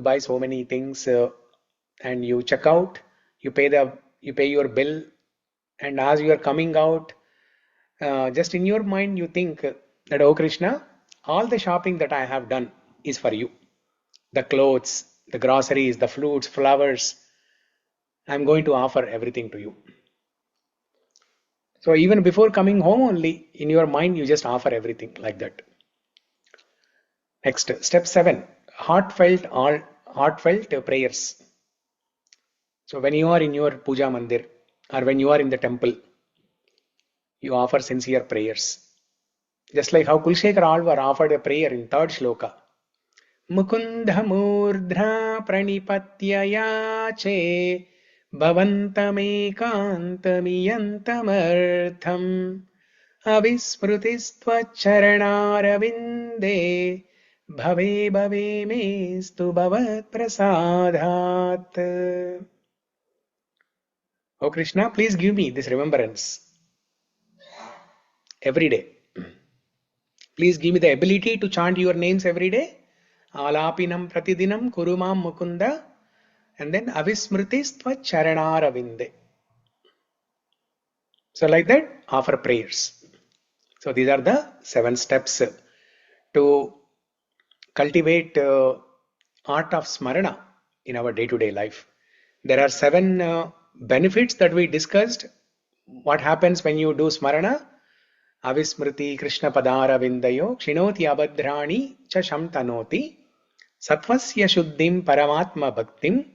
buy so many things, and you check out, you pay your bill, and as you are coming out, just in your mind you think that, oh Krishna, all the shopping that I have done is for you. The clothes, the groceries, the fruits, flowers, I'm going to offer everything to you. So even before coming home, only in your mind you just offer everything like that. Next, step 7, heartfelt prayers. So when you are in your puja mandir, or when you are in the temple, you offer sincere prayers. Just like how Kulshekar Alvar offered a prayer in 3rd shloka. Mukunda-Mālā-Stotra pranipatyayache bhavantamekantamiyantamartham avismrutistvacharanarvinde bhave bhave mestu bhavat prasadhat. Oh Krishna, please give me this remembrance every day. Please give me the ability to chant your names every day. Alapinam pratidinam kurumam mukunda, and then avismritistva charanaravinde. So like that, offer prayers. So these are the 7 steps to cultivate art of Smarana in our day-to-day life. There are 7 benefits that we discussed. What happens when you do Smarana? Avismriti Krishna Padara Vindayo Kshinoti Abhadrani Cha Shamtanoti Sattvasya Shuddhim Paramatma Bhaktim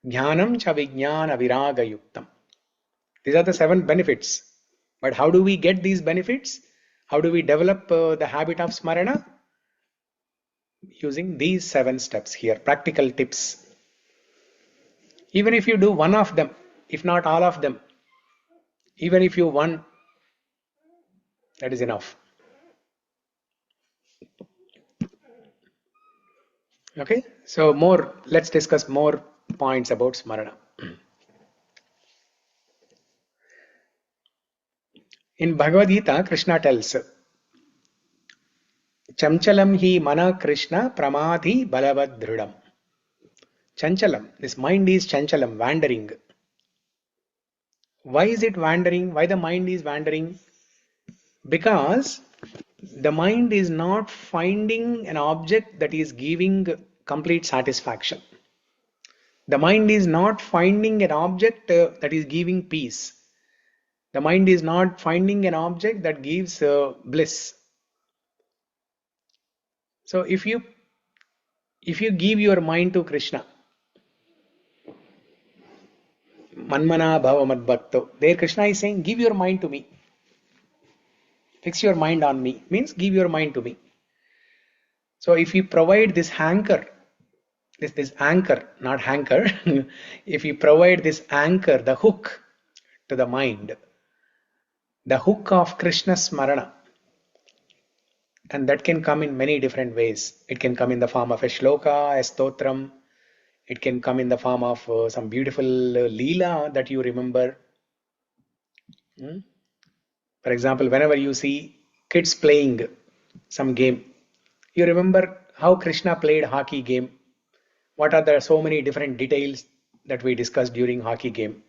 Jnanam Cha Vijnana Viraga Yuktam. These are the 7 benefits. But how do we get these benefits? How do we develop the habit of Smarana? Using these 7 steps here, practical tips. Even if you do one of them, if not all of them, even if you one, that is enough. Okay, so let's discuss more points about Smarana. In Bhagavad Gita, Krishna tells, Chanchalam hi mana Krishna pramadhi balavad dhrudam. Chanchalam, this mind is chanchalam, wandering. Why is it wandering? Why the mind is wandering? Because the mind is not finding an object that is giving complete satisfaction. The mind is not finding an object that is giving peace. The mind is not finding an object that gives bliss. So if you give your mind to Krishna, Manmana Bhava Madbhakto, there Krishna is saying, give your mind to me. Fix your mind on me, means give your mind to me. So if you provide this anchor, this anchor, not hanker, if you provide this anchor, the hook to the mind, the hook of Krishna Smarana, and that can come in many different ways. It can come in the form of a shloka, a stotram. It can come in the form of some beautiful leela that you remember. For example, whenever you see kids playing some game, you remember how Krishna played hockey game. What are the so many different details that we discussed during hockey game?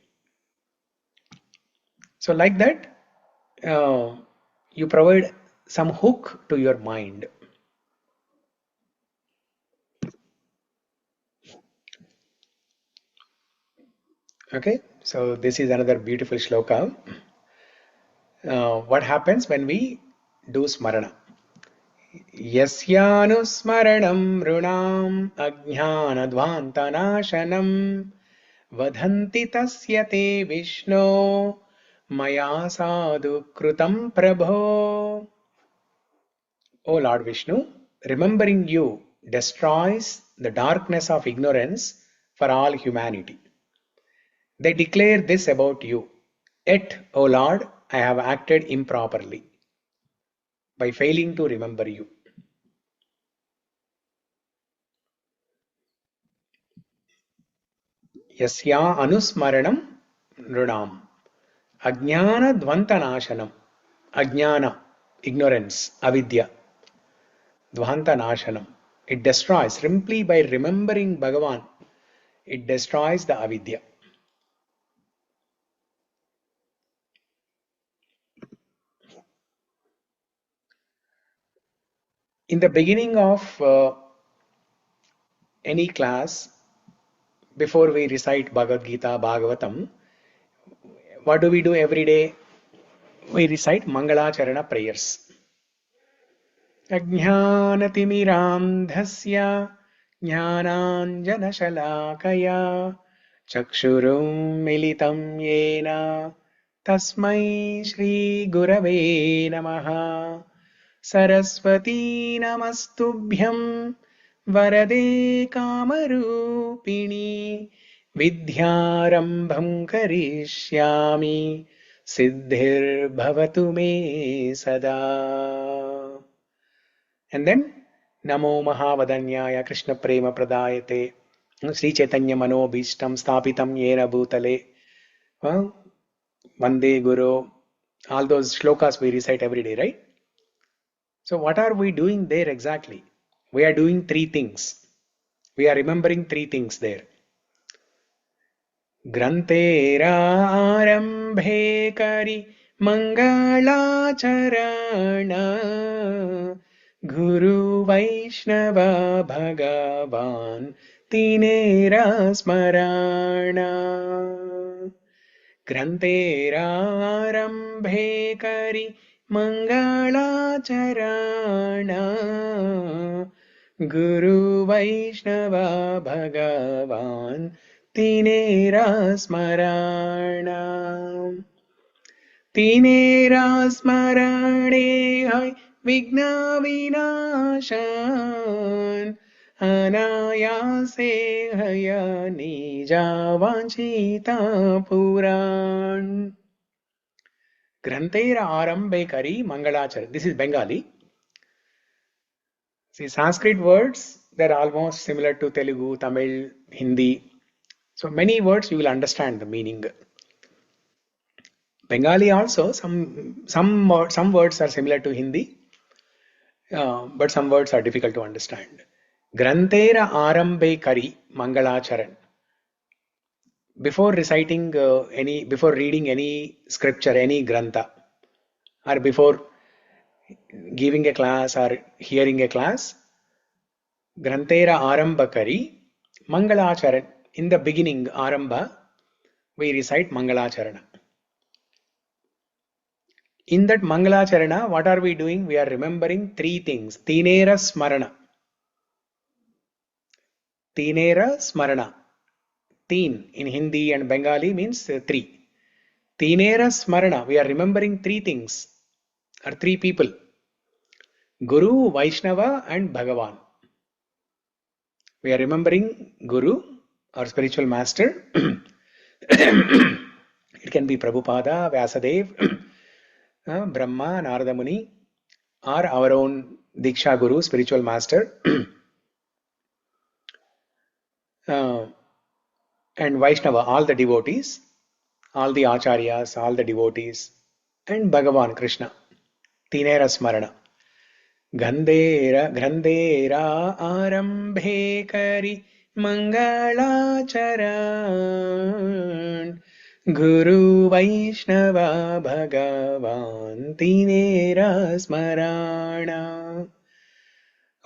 So like that, you provide some hook to your mind. Okay, so this is another beautiful shloka. What happens when we do Smarana? Yasyānusmaranam runām ajñānadvāntanāshanam vadhanti tasya te Vishno maya sadhu krutam prabho. O Lord Vishnu, remembering you destroys the darkness of ignorance for all humanity. They declare this about you. Yet, O Lord, I have acted improperly by failing to remember you. Yasya anusmaranam nrunam ajnana dvantanashanam. Ajnana, ignorance, avidya. Dvantanashanam. It destroys, simply by remembering Bhagavan, it destroys the avidya. In the beginning of any class, before we recite Bhagavad Gita, Bhagavatam, what do we do every day? We recite Mangalacharana prayers. Ajñānatimirāndhasya jñānāñjanashalakaya chakshurum militam yena tasmai Shri Gurave namaha. Saraswati namastubhyam Varade Kamarupini Vidyārambham karishyami Siddhir bhavatu me sada. And then Namo Mahavadanyaya Krishna Prema Pradayate Sri Chaitanya Mano Bhishtam Stapitam Yena Bhutale Vande Guru. All those shlokas we recite every day, right? So what are we doing there exactly? We are doing 3 things. We are remembering 3 things there. Grantera arambhe kari mangalacharana Guru Vaishnava Bhagavan तीनेरा स्मरण ग्रन्थेरारम्भे करि मङ्गलाचरण गुरु वैष्णव भगवान् तीनेरा स्मरण तीनेरा स्मरणे है विघ्न विनाशन अनायासे हय निजा वांछिता पुराण ग्रंथेर आरंभे करी मंगलाचर. This is Bengali. See, Sanskrit words, they're almost similar to Telugu, Tamil, Hindi. So many words you will understand the meaning. Bengali also, some words are similar to Hindi, but some words are difficult to understand. Grantera Arambe Kari Mangalacharan. Before reciting before reading any scripture, any grantha, or before giving a class or hearing a class, Grantera Aramba Kari Mangalacharan. In the beginning, Aramba, we recite Mangalacharana. In that Mangalacharana, what are we doing? We are remembering three things. Tinera Smarana. Tinera Smarana. Teen in Hindi and Bengali means three. Tinera Smarana. We are remembering three things or three people. Guru, Vaishnava and Bhagavan. We are remembering Guru, our spiritual master. It can be Prabhupada, Vyasadev, Brahma, Narada Muni, or our own Diksha Guru, spiritual master. And Vaishnava, all the devotees, all the acharyas, all the devotees, and Bhagavan Krishna. Tinera Smarana. Grandera Arambhe Kari Mangalacharan Guru Vaishnava Bhagavan Tinera Smarana.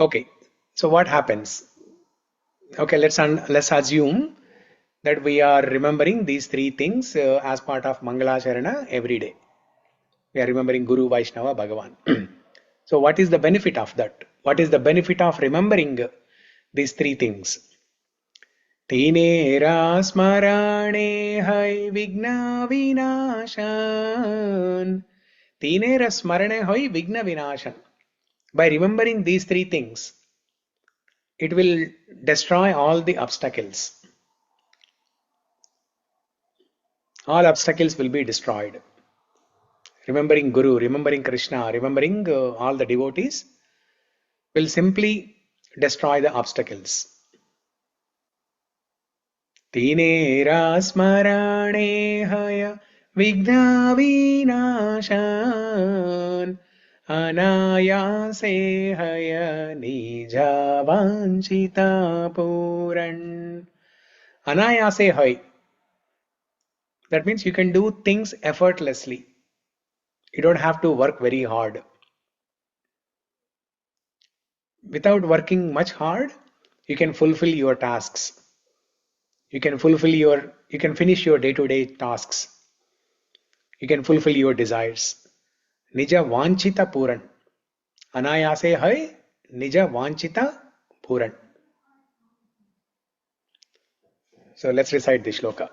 Okay, so what happens? Okay, let's assume that we are remembering these three things as part of Mangalacharana every day. We are remembering Guru, Vaishnava, Bhagavan. So what is the benefit of that? What is the benefit of remembering these three things? Tinera smarane hai vigna vinashan. Tinera smarane hai vigna vinashan. By remembering these three things, it will destroy all the obstacles. All obstacles will be destroyed. Remembering Guru, remembering Krishna, remembering all the devotees will simply destroy the obstacles. Tinera smarane haya vigna vinashan anayase haya nija vanchita puran. Anayase hai. That means you can do things effortlessly. You don't have to work very hard. Without working much hard, you can fulfill your tasks. You can finish your day-to-day tasks. You can fulfill your desires. Nija vanchita puran. Anayase hai nija vanchita puran. So let's recite the shloka.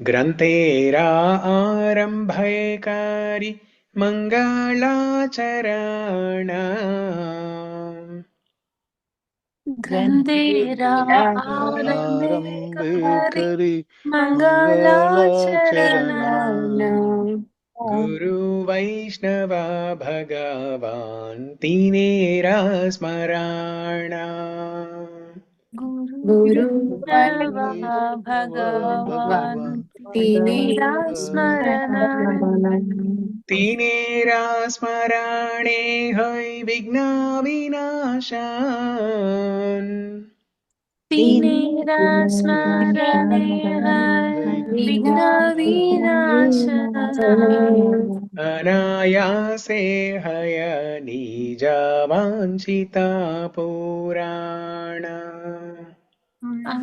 Grantera arambhe kari mangalacharana. Grantera आरम्भे Kari करि Mangalacharana मङ्गलाचरण Guru Vaishnava Bhagavan Tinera Smarana. Guru Vaishnava Bhagavan भगवान् Tinera तीनेरा Smarana Tinera Smarane Hai Vigna Vinashan. Tinera Smarane Hai Vigna Vinashana Anayase Haya Nija Vanchita Purana. Yeah.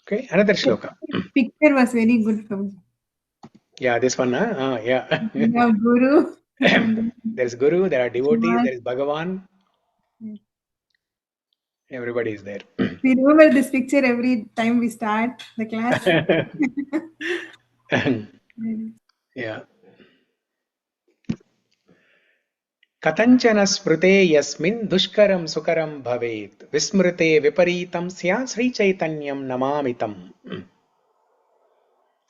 Okay, another shloka. Picture was very good for me. Yeah, this one, yeah. We have Guru. There is Guru, there are devotees, there is Bhagavan. Everybody is there. We remember this picture every time we start the class. Yeah. Katanchana smrute yasmin dushkaram sukaram bhavet vismrute viparitam sya Sri Chaitanyam namamitam.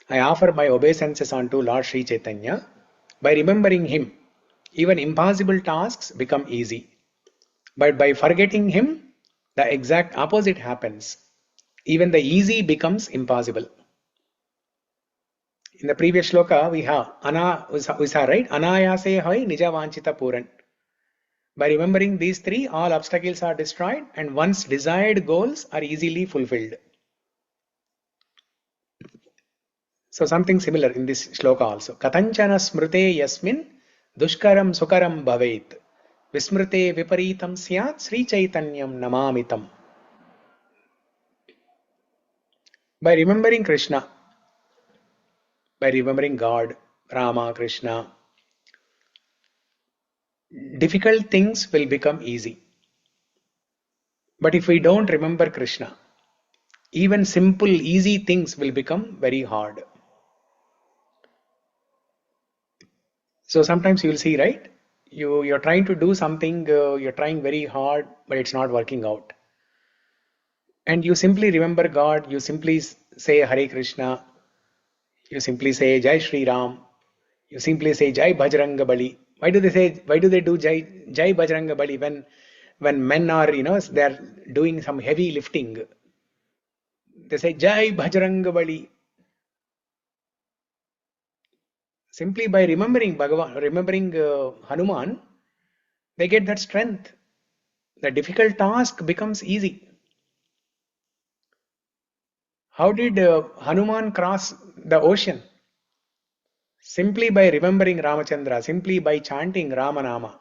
I offer my obeisances unto Lord Sri Chaitanya. By remembering him, even impossible tasks become easy. But by forgetting him, the exact opposite happens. Even the easy becomes impossible. In the previous shloka, we have we saw, right? Anayase hoy nija vanchita puran. By remembering these three, all obstacles are destroyed and one's desired goals are easily fulfilled. So something similar in this shloka also. Katanchana smrute yasmin dushkaram sukaram bhavet vismrute viparitam syat Sri Chaitanyam namamitam. By remembering Krishna, by remembering God, Rama, Krishna, difficult things will become easy. But if we don't remember Krishna, even simple, easy things will become very hard. So sometimes you will see, right? You're trying to do something, you're trying very hard, but it's not working out. And you simply remember God, you simply say Hare Krishna, you simply say Jai Shri Ram, you simply say Jai Bajranga Bali. Why do they do Jai Bajranga Bali when men are, they're doing some heavy lifting? They say Jai Bajranga Bali. Simply by remembering Bhagavan, remembering Hanuman, they get that strength. The difficult task becomes easy. How did Hanuman cross the ocean? Simply by remembering Ramachandra, simply by chanting Ramanama.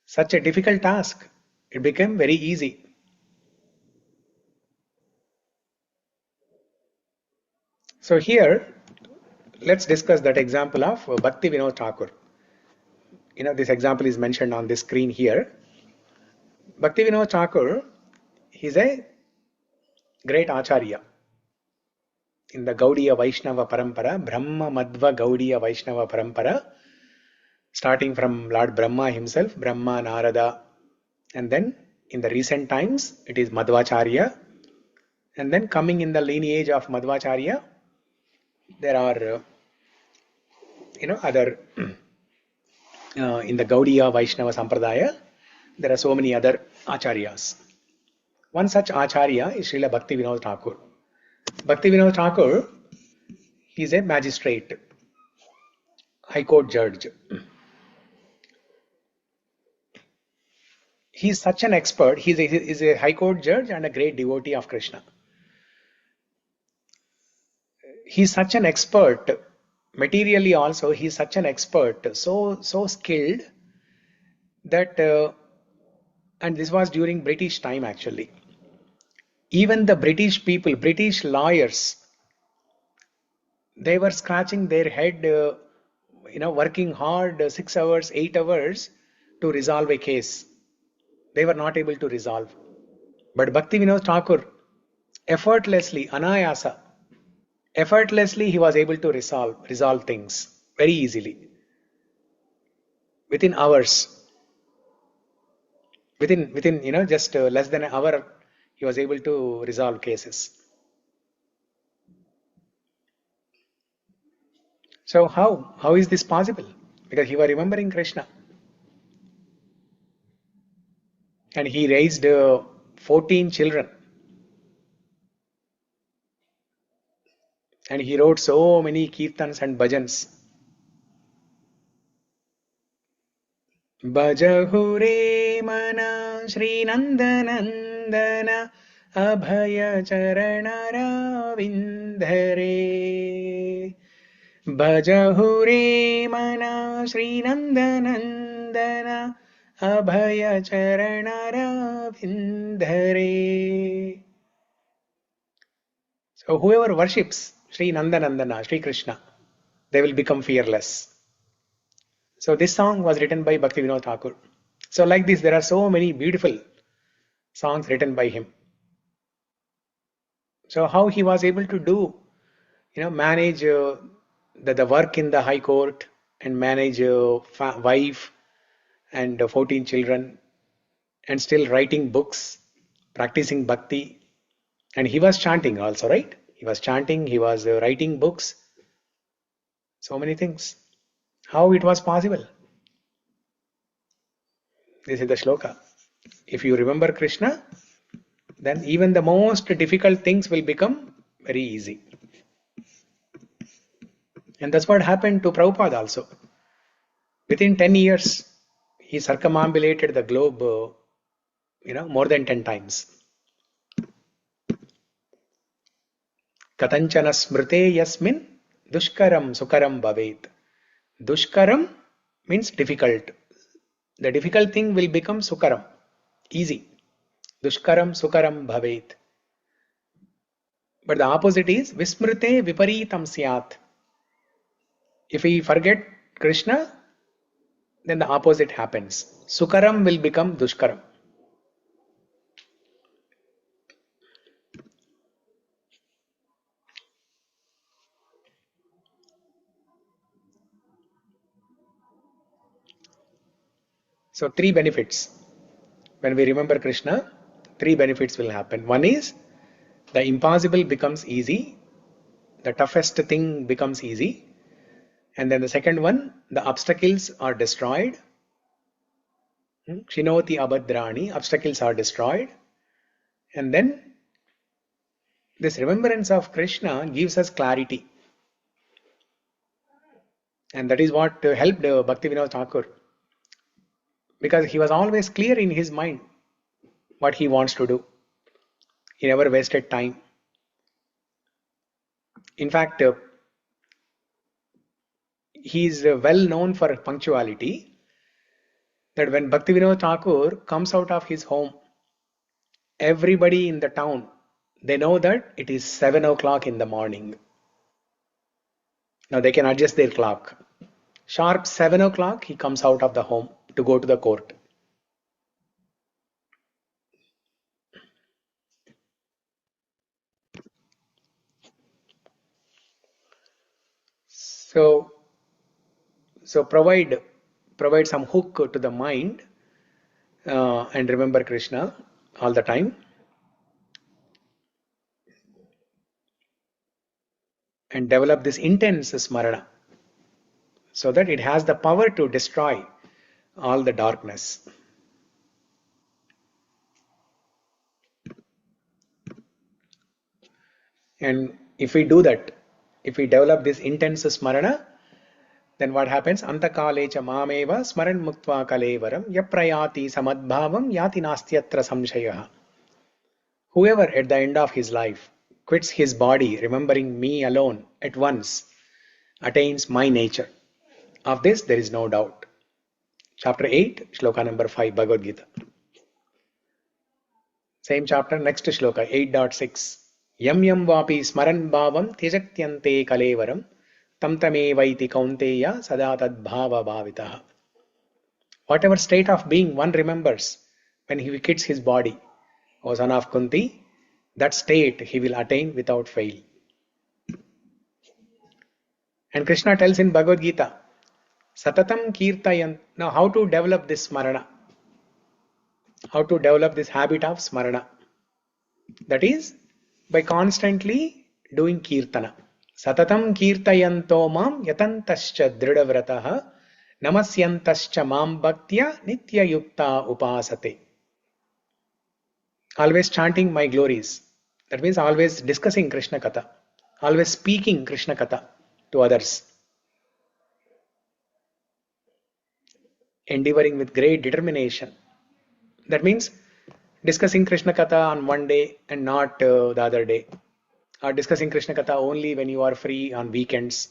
Such a difficult task, it became very easy. So here, let's discuss that example of Bhakti Vinod Thakur. This example is mentioned on the screen here. Bhakti Vinod Thakur, he's a great Acharya in the Gaudiya Vaishnava Parampara, Brahma Madhva Gaudiya Vaishnava Parampara, starting from Lord Brahma himself, Brahma, Narada, and then in the recent times it is Madhvacharya, and then coming in the lineage of Madhvacharya, there are other in the Gaudiya Vaishnava Sampradaya, there are so many other Acharyas. One such Acharya is Srila Bhakti Vinod Thakur. Bhakti Vinod Thakur, he is a magistrate, high court judge. He is such an expert, he is a high court judge and a great devotee of Krishna. He is such an expert, materially also he is such an expert, so skilled that, and this was during British time actually. Even the British people, British lawyers, they were scratching their head, working hard 6 hours, 8 hours to resolve a case. They were not able to resolve. But Bhakti Vinod Thakur, effortlessly, anayasa, effortlessly he was able to resolve things very easily. Within hours. Within just less than an hour, he was able to resolve cases. So how is this possible? Because he was remembering Krishna. And he raised 14 children. And he wrote so many kirtans and bhajans. Bhajahure mana Shri Nandanandana Abhaya Charana vindhare. Bhajahure mana Sri Nandanandana Abhaya Charanara Vindhare. So whoever worships Sri Nandanandana, Sri Krishna, they will become fearless. So this song was written by Bhakti Vinod Thakur. So like this, there are so many beautiful songs written by him. So how he was able to do, manage the work in the High Court and manage wife and 14 children and still writing books, practicing bhakti. And he was chanting also, right? He was chanting, he was writing books. So many things. How it was possible? This is the shloka. If you remember Krishna, then even the most difficult things will become very easy. And that's what happened to Prabhupada also. Within 10 years, he circumambulated the globe, more than 10 times. Katanchana smrite yasmin dushkaram sukaram bhavet. Dushkaram means difficult. The difficult thing will become sukaram, easy. Dushkaram sukaram bhavet. But the opposite is vismrite viparitam syat. If we forget Krishna, then the opposite happens. Sukaram will become dushkaram. So three benefits. When we remember Krishna, three benefits will happen. One is the impossible becomes easy, the toughest thing becomes easy. And then the second one, the obstacles are destroyed. Shinoti abhadrani, obstacles are destroyed. And then this remembrance of Krishna gives us clarity. And that is what helped Bhakti Vinod Thakur. Because he was always clear in his mind what he wants to do. He never wasted time. In fact, he is well known for punctuality. That when Bhakti Vinod Thakur comes out of his home, everybody in the town, they know that it is 7 o'clock in the morning. Now they can adjust their clock. Sharp 7 o'clock, he comes out of the home to go to the court. So provide some hook to the mind and remember Krishna all the time. And develop this intense smarana so that it has the power to destroy all the darkness. And if we do that, if we develop this intense smarana, then what happens? Antakale cha mameva smaran muktva kalevaram yaprayati samadbhavam yati nastyatra samshayah. Whoever at the end of his life quits his body remembering me alone at once attains my nature. Of this there is no doubt. Chapter 8, shloka number 5, Bhagavad Gita. Same chapter, next shloka, 8.6. Yam yam vapi smaran bhavam tyajatyante kalevaram tam tamevaiti kaunteya sada tad bhava bhavitaha. Whatever state of being one remembers when he quits his body, O son of Kunti, that state he will attain without fail. And Krishna tells in Bhagavad Gita, Satatam kirtayan. Now how to develop this smarana? How to develop this habit of smarana? That is by constantly doing kirtana. Satatam kirtayanto mam yatantascha dridhavrataha namasyantascha mam bhaktya nitya yukta upasate. Always chanting my glories. That means always discussing Krishna Katha. Always speaking Krishna Katha to others. Endeavoring with great determination. That means discussing Krishna Katha on one day and not the other day. or discussing Krishna Katha only when you are free on weekends.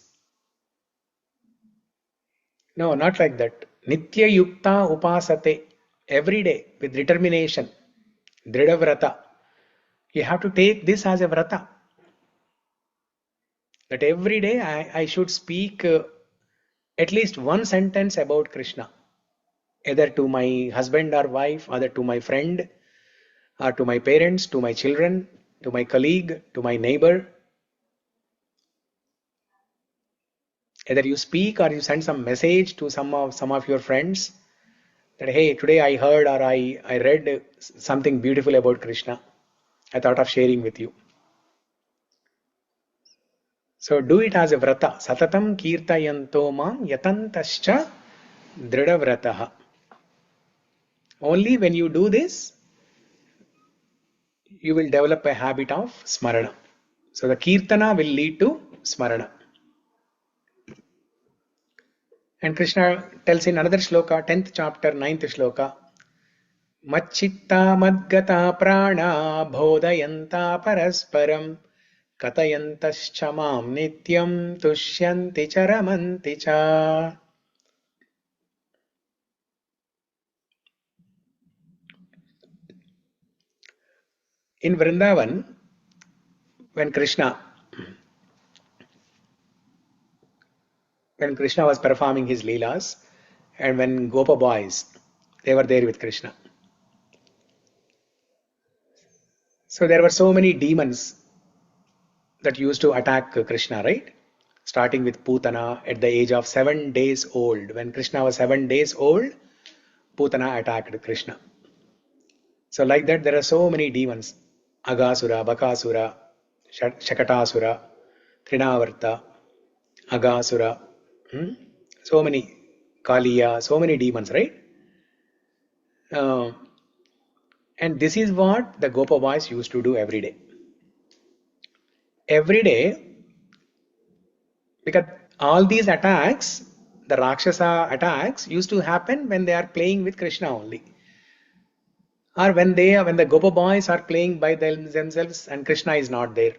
No, not like that. Nitya Yukta Upasate. Every day with determination. Drida Vrata. You have to take this as a Vrata. That every day I should speak at least one sentence about Krishna. Either to my husband or wife, either to my friend, or to my parents, to my children, to my colleague, to my neighbor. Either you speak or you send some message to some of your friends that, hey, today I heard or I read something beautiful about Krishna. I thought of sharing with you. So do it as a vrata. Satatam kirtayanto mam yatantascha drida vrataha. Only when you do this, you will develop a habit of smarana. So the kirtana will lead to smarana. And Krishna tells in another shloka, 10th chapter, 9th shloka, Macchitta madgata prana bodhayanta parasparam katayantascha mam nityam tushyanti charamanti cha. In Vrindavan, when Krishna was performing his leelas, and when Gopa boys, they were there with Krishna. So there were so many demons that used to attack Krishna, right? Starting with Putana at the age of 7 days old. When Krishna was 7 days old, Putana attacked Krishna. So like that, there are so many demons. Agasura, Bakasura, Shakatasura, Trinavarta, Agasura, so many, Kaliya, so many demons, right? And this is what the Gopa boys used to do every day. Every day, because all these attacks, the Rakshasa attacks, used to happen when they are playing with Krishna only. Or when the Gopa boys are playing by themselves and Krishna is not there.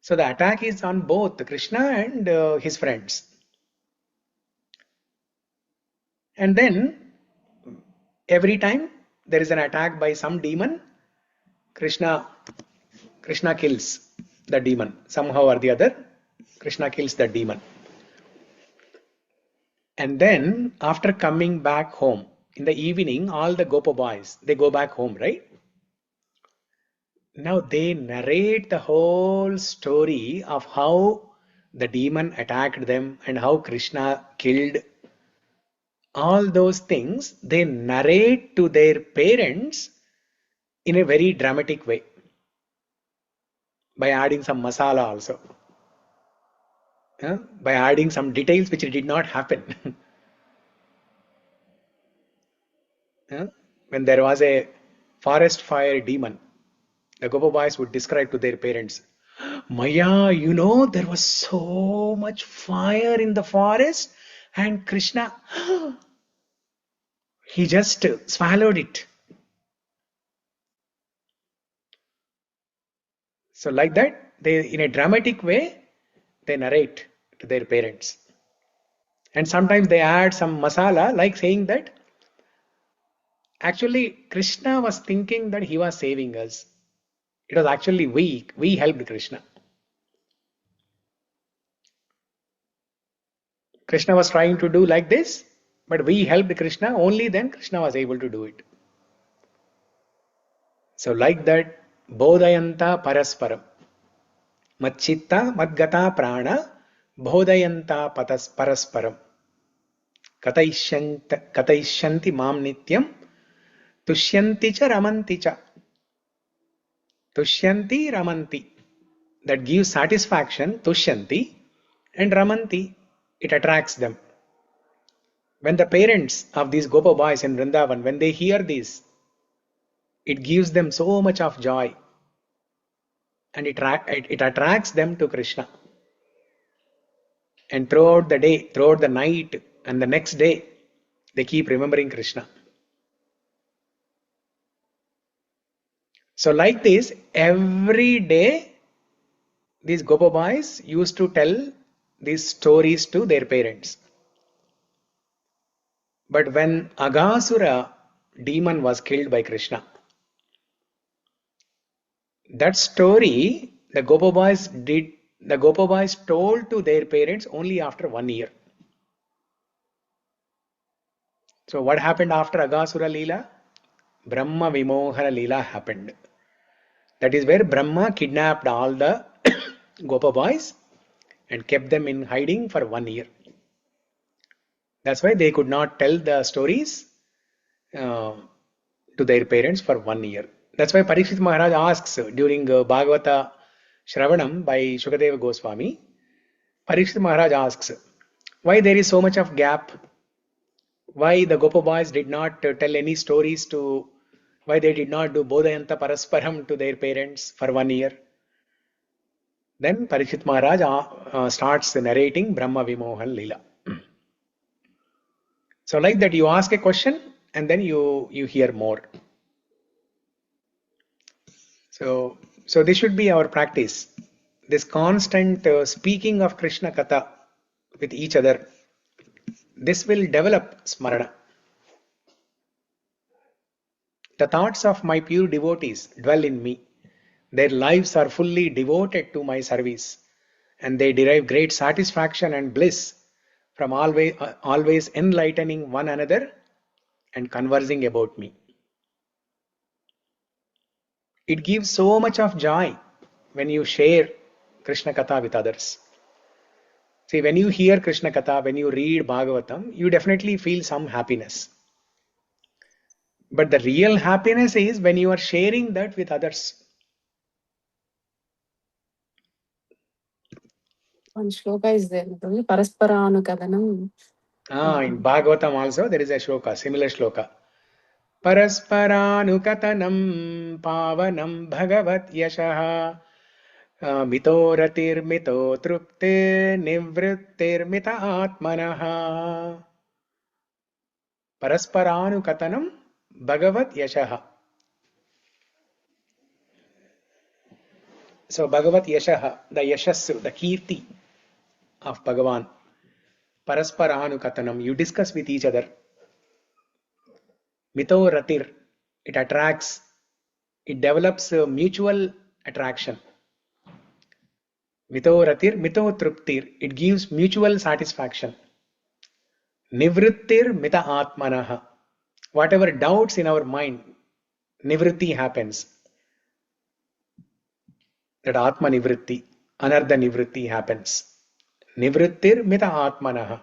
So the attack is on both Krishna and his friends. And then every time there is an attack by some demon, Krishna kills the demon. Somehow or the other, Krishna kills the demon. And then after coming back home, in the evening, all the Gopa boys, they go back home, right? Now they narrate the whole story of how the demon attacked them and how Krishna killed. All those things they narrate to their parents in a very dramatic way by adding some masala also. By adding some details which did not happen. When there was a forest fire demon, the Gopa boys would describe to their parents, Maya, there was so much fire in the forest and Krishna, he just swallowed it. So like that, they, in a dramatic way, they narrate to their parents. And sometimes they add some masala, like saying that actually Krishna was thinking that he was saving us. It was actually we helped Krishna. Krishna was trying to do like this, but we helped Krishna, only then Krishna was able to do it. So like that, bodhayanta parasparam. Macchitta madgata prana bodhayanta parasparam. Kataishyanti mam nityam tushyanti cha ramanti cha. Tushyanti ramanti. That gives satisfaction, tushyanti, and ramanti, it attracts them. When the parents of these Gopa boys in Vrindavan, when they hear this, it gives them so much of joy. And it attracts them to Krishna. And throughout the day, throughout the night, and the next day, they keep remembering Krishna. So like this, every day these Gopabhais used to tell these stories to their parents. But when Aghasura demon was killed by Krishna, that story the Gopabhais told to their parents only after 1 year. So what happened after Aghasura Leela? Brahma Vimohana Leela happened. That is where Brahma kidnapped all the Gopabhais and kept them in hiding for 1 year. That's why they could not tell the stories to their parents for 1 year. That's why Parikshit Maharaj asks during Bhagavata Shravanam by Shukadeva Goswami, Parikshit Maharaj asks, why there is so much of gap? Why the Gopabhais did not tell any stories to, why they did not do Bodhayanta Parasparam to their parents for 1 year? Then Parikshit Maharaj starts narrating Brahma Vimohan Leela. So like that you ask a question and then you hear more. So this should be our practice. This constant speaking of Krishna Katha with each other, this will develop Smarana. The thoughts of my pure devotees dwell in me. Their lives are fully devoted to my service, and they derive great satisfaction and bliss from always enlightening one another and conversing about me. It gives so much of joy when you share Krishna Katha with others. See, when you hear Krishna Katha, when you read Bhagavatam, you definitely feel some happiness. But the real happiness is when you are sharing that with others. One shloka is there. Parasparanukadhanam. In Bhagavatam also there is a shloka, similar shloka. Parasparanukathanam pavanam bhagavat yashaha mito ratir mito trupte nivrittir mita atmanaha. Parasparanukathanam bhagavat yashaha. So Bhagavat Yashaha, the Yashassu, the Kirti of Bhagavan. Parasparanukathanam, you discuss with each other. Mito Ratir, it attracts, it develops a mutual attraction. Mito Ratir, Mito Truptir, it gives mutual satisfaction. Nivrittir Mita Atmanaha, whatever doubts in our mind, Nivritti happens. That Atma Nivritti, Anartha Nivritti happens. Nivrittir Mita Atmanaha.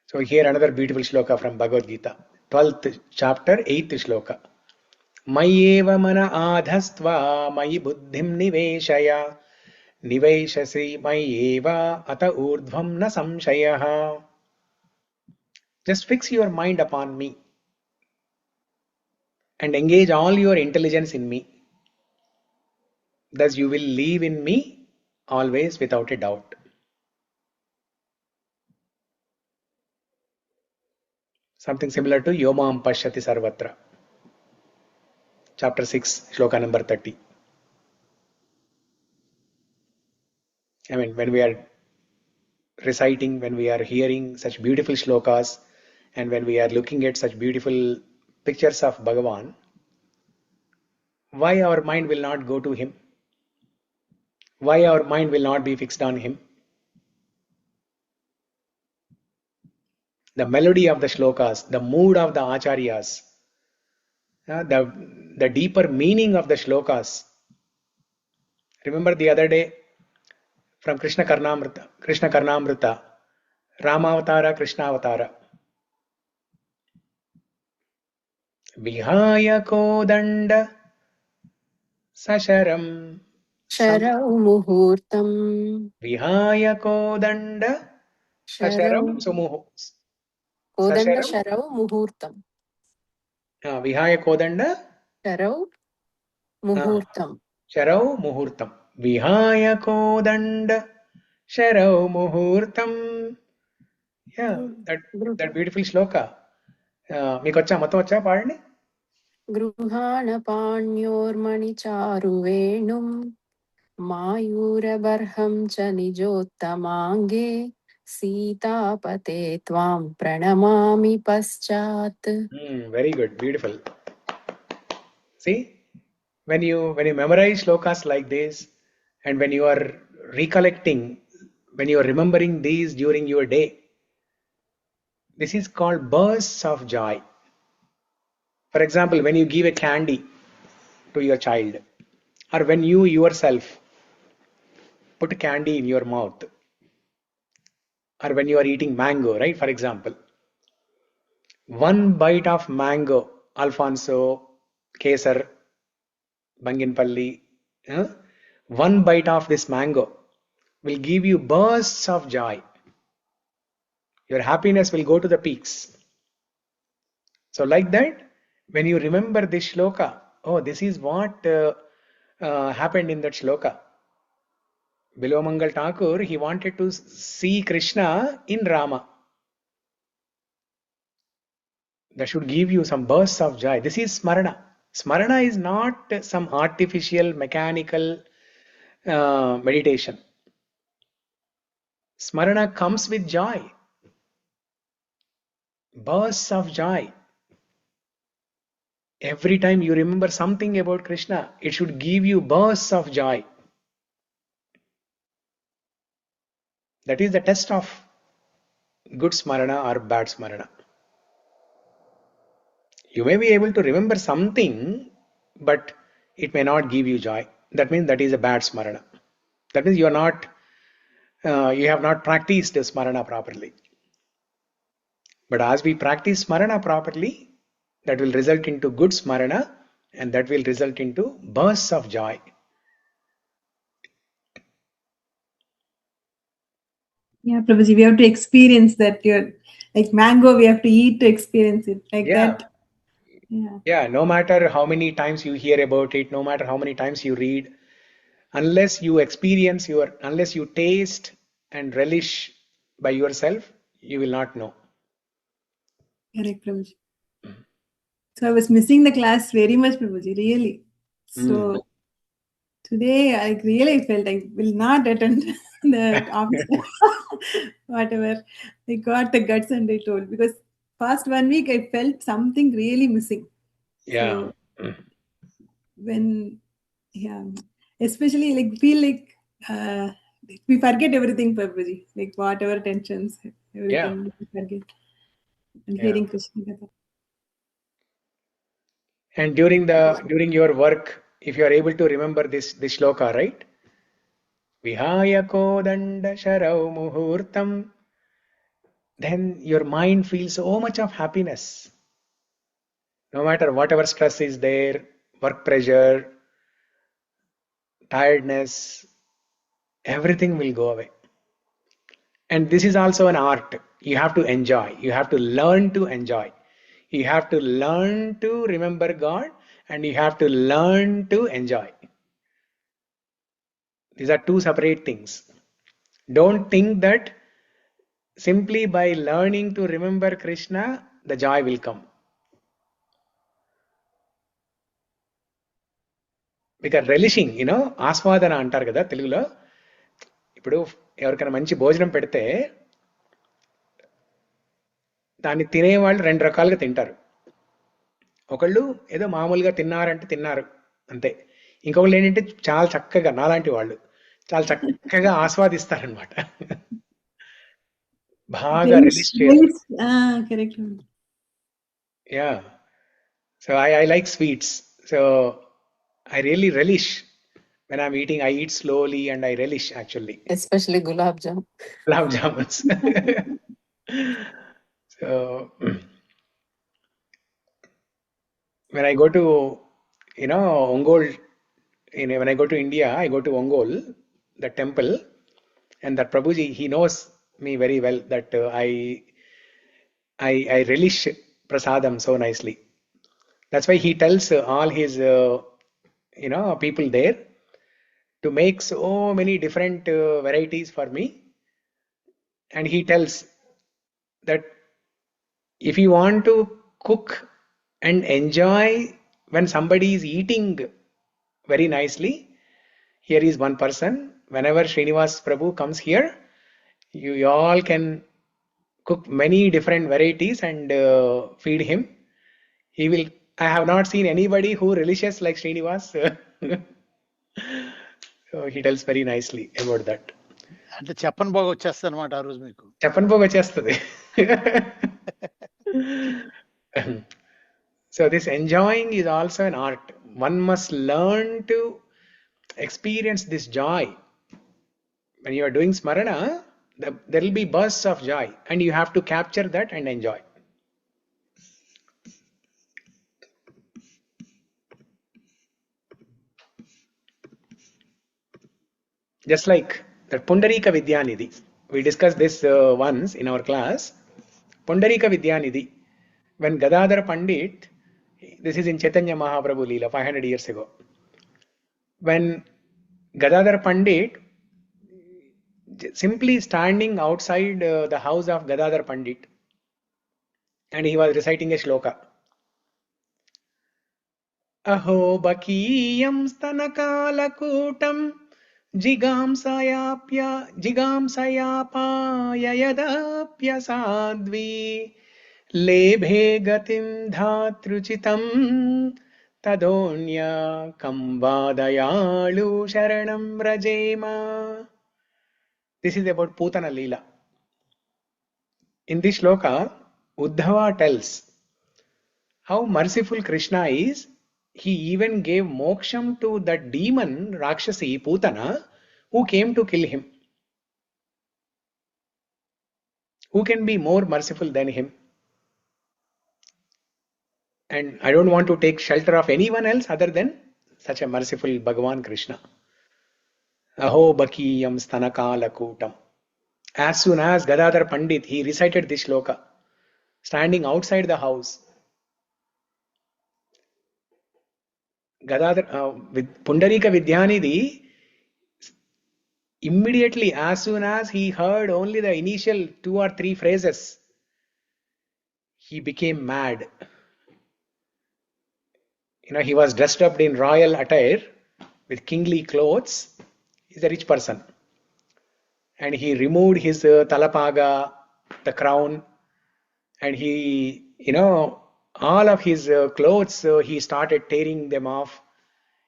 So here another beautiful shloka from Bhagavad Gita, 12th chapter, 8th shloka. Mayeva mana adhastva mayi buddhim niveshaya niveshasi mayeva ata urdhvam na samshayaha. Just fix your mind upon me and engage all your intelligence in me. Thus you will live in me always without a doubt. Something similar to Yomam Pashyati Sarvatra. Chapter 6, shloka number 30. I mean, when we are reciting, when we are hearing such beautiful shlokas, and when we are looking at such beautiful pictures of Bhagavan, why our mind will not go to him? Why our mind will not be fixed on him? The melody of the shlokas, the mood of the acharyas, the deeper meaning of the shlokas. Remember the other day from Krishna Karnamrita, Ramavatara, Krishna Avatara. Vihaya kodanda sasharam Sharau muhurtam. Vihaya kodanda sasharam sumuhu. Kodanda Sasharam. sharau muhurtam. Vihaya kodanda Sharau muhurtam. Sharau muhurtam. Vihaya kodanda Sharau muhurtam. Yeah, that beautiful shloka. మీకు వచ్చా మొత్తం వచ్చా పాడండి. గృహాణ పాణ్యోర్మణి చారు వేణుం మాయూరబర్హం చ నిజోత్తమాంగే సీతాపతే త్వాం ప్రణమామి పశ్చాత్. Very good, beautiful. See, when you memorize shlokas like this, and when you are recollecting, when you are remembering these during your day, this is called bursts of joy. For example, when you give a candy to your child, or when you yourself put candy in your mouth, or when you are eating mango, right? For example, one bite of mango, Alfonso, Kesar, Banginpalli, one bite of this mango will give you bursts of joy. Your happiness will go to the peaks. So like that, when you remember this shloka, oh, this is what happened in that shloka. Bilomangal Thakur, he wanted to see Krishna in Rama. That should give you some bursts of joy. This is Smarana. Smarana is not some artificial, mechanical meditation. Smarana comes with joy. Bursts of joy. Every time you remember something about Krishna, it should give you bursts of joy. That is the test of good Smarana or bad Smarana. You may be able to remember something, but it may not give you joy. That means that is a bad Smarana. That means you are not, you have not practiced Smarana properly. But as we practice Smarana properly, that will result into good Smarana, and that will result into bursts of joy. Yeah, Prabhuji, we have to experience that. Like mango, we have to eat to experience it. Like that. Yeah, no matter how many times you hear about it, no matter how many times you read, unless you experience unless you taste and relish by yourself, you will not know. Correct, Prabhuji. So I was missing the class very much, Prabhuji, really. So today I really felt I will not attend the office. Whatever. I got the guts and I told, because past 1 week I felt something really missing. Yeah. So when, especially like feel like we forget everything, Prabhuji, like whatever tensions, everything we forget. And hearing Krishna Katha. And during your work, if you are able to remember this shloka, right? Vihaya kodanda sharau muhurtam, then your mind feels so much of happiness. No matter whatever stress is there, work pressure, tiredness, everything will go away. And this is also an art. You have to enjoy. You have to learn to enjoy. You have to learn to remember God, and you have to learn to enjoy. These are two separate things. Don't think that simply by learning to remember Krishna, the joy will come. Because relishing, ఆస్వాదన అంటారు కదా తెలుగులో. ఇప్పుడు ఎవరికైనా మంచి భోజనం పెడితే దాన్ని తినేవాళ్ళు రెండు రకాలుగా తింటారు. ఒకళ్ళు ఏదో మామూలుగా తిన్నారంటే తిన్నారు అంతే. ఇంకొకళ్ళు ఏంటంటే చాలా చక్కగా, నాలాంటి వాళ్ళు చాలా చక్కగా ఆస్వాదిస్తారనమాట. బాగా రిలీజ్ చేస్తారు. Correct. Yeah. So I like sweets. So I really relish when I'm eating. I eat slowly and I relish actually. Especially gulab jamun. Gulab jamuns. So when I go to, Ongol, when I go to India, I go to Ongol, the temple, and that Prabhuji, he knows me very well that I relish prasadam so nicely. That's why he tells all his, people there to make so many different varieties for me. And he tells that if you want to cook and enjoy when somebody is eating very nicely. Here is one person. Whenever Srinivas Prabhu comes here, you all can cook many different varieties and feed him. He will. I have not seen anybody who religious like Srinivas. So he tells very nicely about that. అంటే చెప్పని బాగా వచ్చేస్తా అనమాట ఆ రోజు మీకు. చెప్పని బాగా వచ్చేస్తుంది. So this enjoying is also an art. One must learn to experience this joy. When you are doing Smarana, there will be bursts of joy and you have to capture that and enjoy. Just like that Pundarika Vidyanidhi. We discussed this once in our class. Pundarika Vidyanidhi. When Gadadhar Pandit, this is in Chaitanya Mahaprabhu Leela 500 years ago. When Gadadhar Pandit, simply standing outside the house of Gadadhar Pandit, and he was reciting a shloka. Aho bakiyam stanakalakutam jigamsayapya sadvi lebhe gatim dhatruchitam tadonya kambadayalu sharanam rajema. This is about Putana Leela. In this shloka, Uddhava tells how merciful Krishna is. He even gave moksham to that demon Rakshasi Putana who came to kill him. Who can be more merciful than him? And I don't want to take shelter of anyone else other than such a merciful Bhagavan Krishna. Aho bakiyam stanakalakutam. As soon as Gadadhar Pandit, he recited this shloka, standing outside the house. Gadadhar, with Pundarika Vidyanidhi, immediately as soon as he heard only the initial 2 or 3 phrases, he became mad. He was dressed up in royal attire with kingly clothes. He's a rich person. And he removed his talapaga, the crown, and he, all of his clothes, he started tearing them off.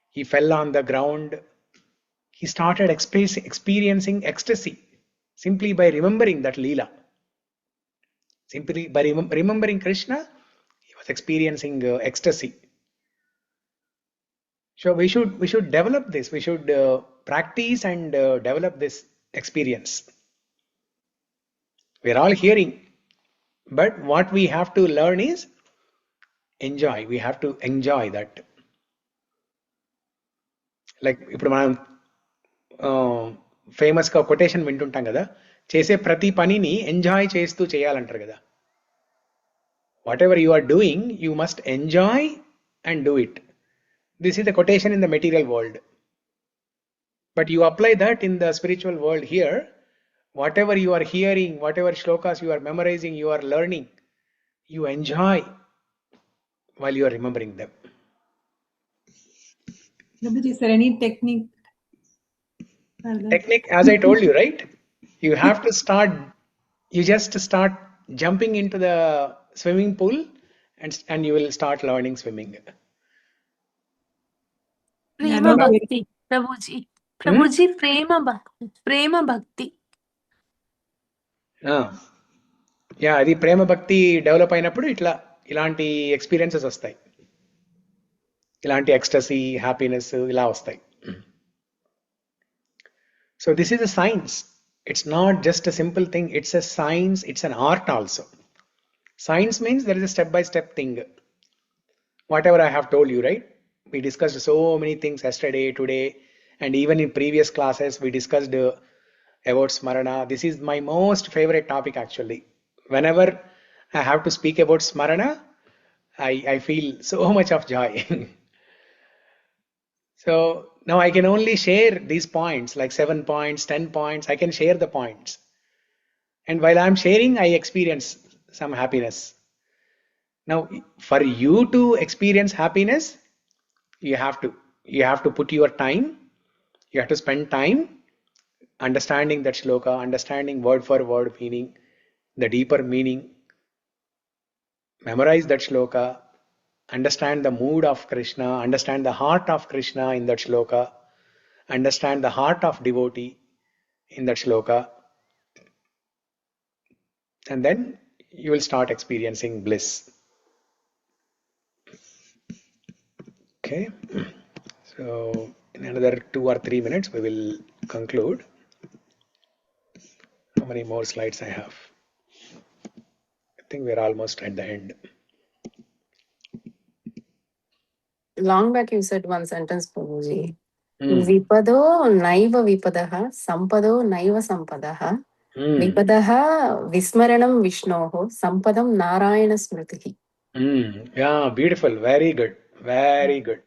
He fell on the ground. He started experiencing ecstasy simply by remembering that Leela. Simply by remembering Krishna, he was experiencing ecstasy. So we should develop this. We should practice and develop this experience. We are all hearing, but what we have to learn is enjoy. We have to enjoy that. Like ఇప్పుడు మనం famous గా quotation వింటుంటాం కదా, చేసే ప్రతి పనిని enjoy చేస్తూ చేయాలంటారు కదా. Whatever you are doing, you must enjoy and do it. This is the quotation in the material world. But you apply that in the spiritual world here. Whatever you are hearing, whatever shlokas you are memorizing, you are learning, you enjoy while you are remembering them. Is there any technique? Technique, as I told you, right? You have to start, you just start jumping into the swimming pool and you will start learning swimming. Prema Bhakti, Prabhuji. Prabhuji, Prema Bhakti. Yeah, అది ప్రేమ భక్తి develop అయినప్పుడు ఇలాంటి experiences వస్తాయి, ఇలాంటి ecstasy, happiness ఇలా వస్తాయి. So this is a science. It's not just a simple thing. It's a science. It's an art also. Science means there is a step-by-step thing. Whatever I have told you, right? We discussed so many things yesterday, today, and even in previous classes we discussed about Smarana. This is my most favorite topic actually. Whenever I have to speak about Smarana, I feel so much of joy. So now I can only share these points, like 7 points, 10 points. I can share the points. And while I'm sharing, I experience some happiness. Now, for you to experience happiness, you have to put your time, you have to spend time understanding that shloka, understanding word for word meaning, the deeper meaning, memorize that shloka, understand the mood of Krishna, understand the heart of Krishna in that shloka, understand the heart of devotee in that shloka, and then you will start experiencing bliss. Okay, so in another 2 or 3 minutes we will conclude. How many more slides I have? I think we're almost at the end. Long back you said one sentence, Prabhuji. Vipado naiva vipadaha, sampado naiva sampadaha, vipadaha vismaranam vishnoho, sampadam narayana smritihi. Yeah, beautiful. Very good. Very good.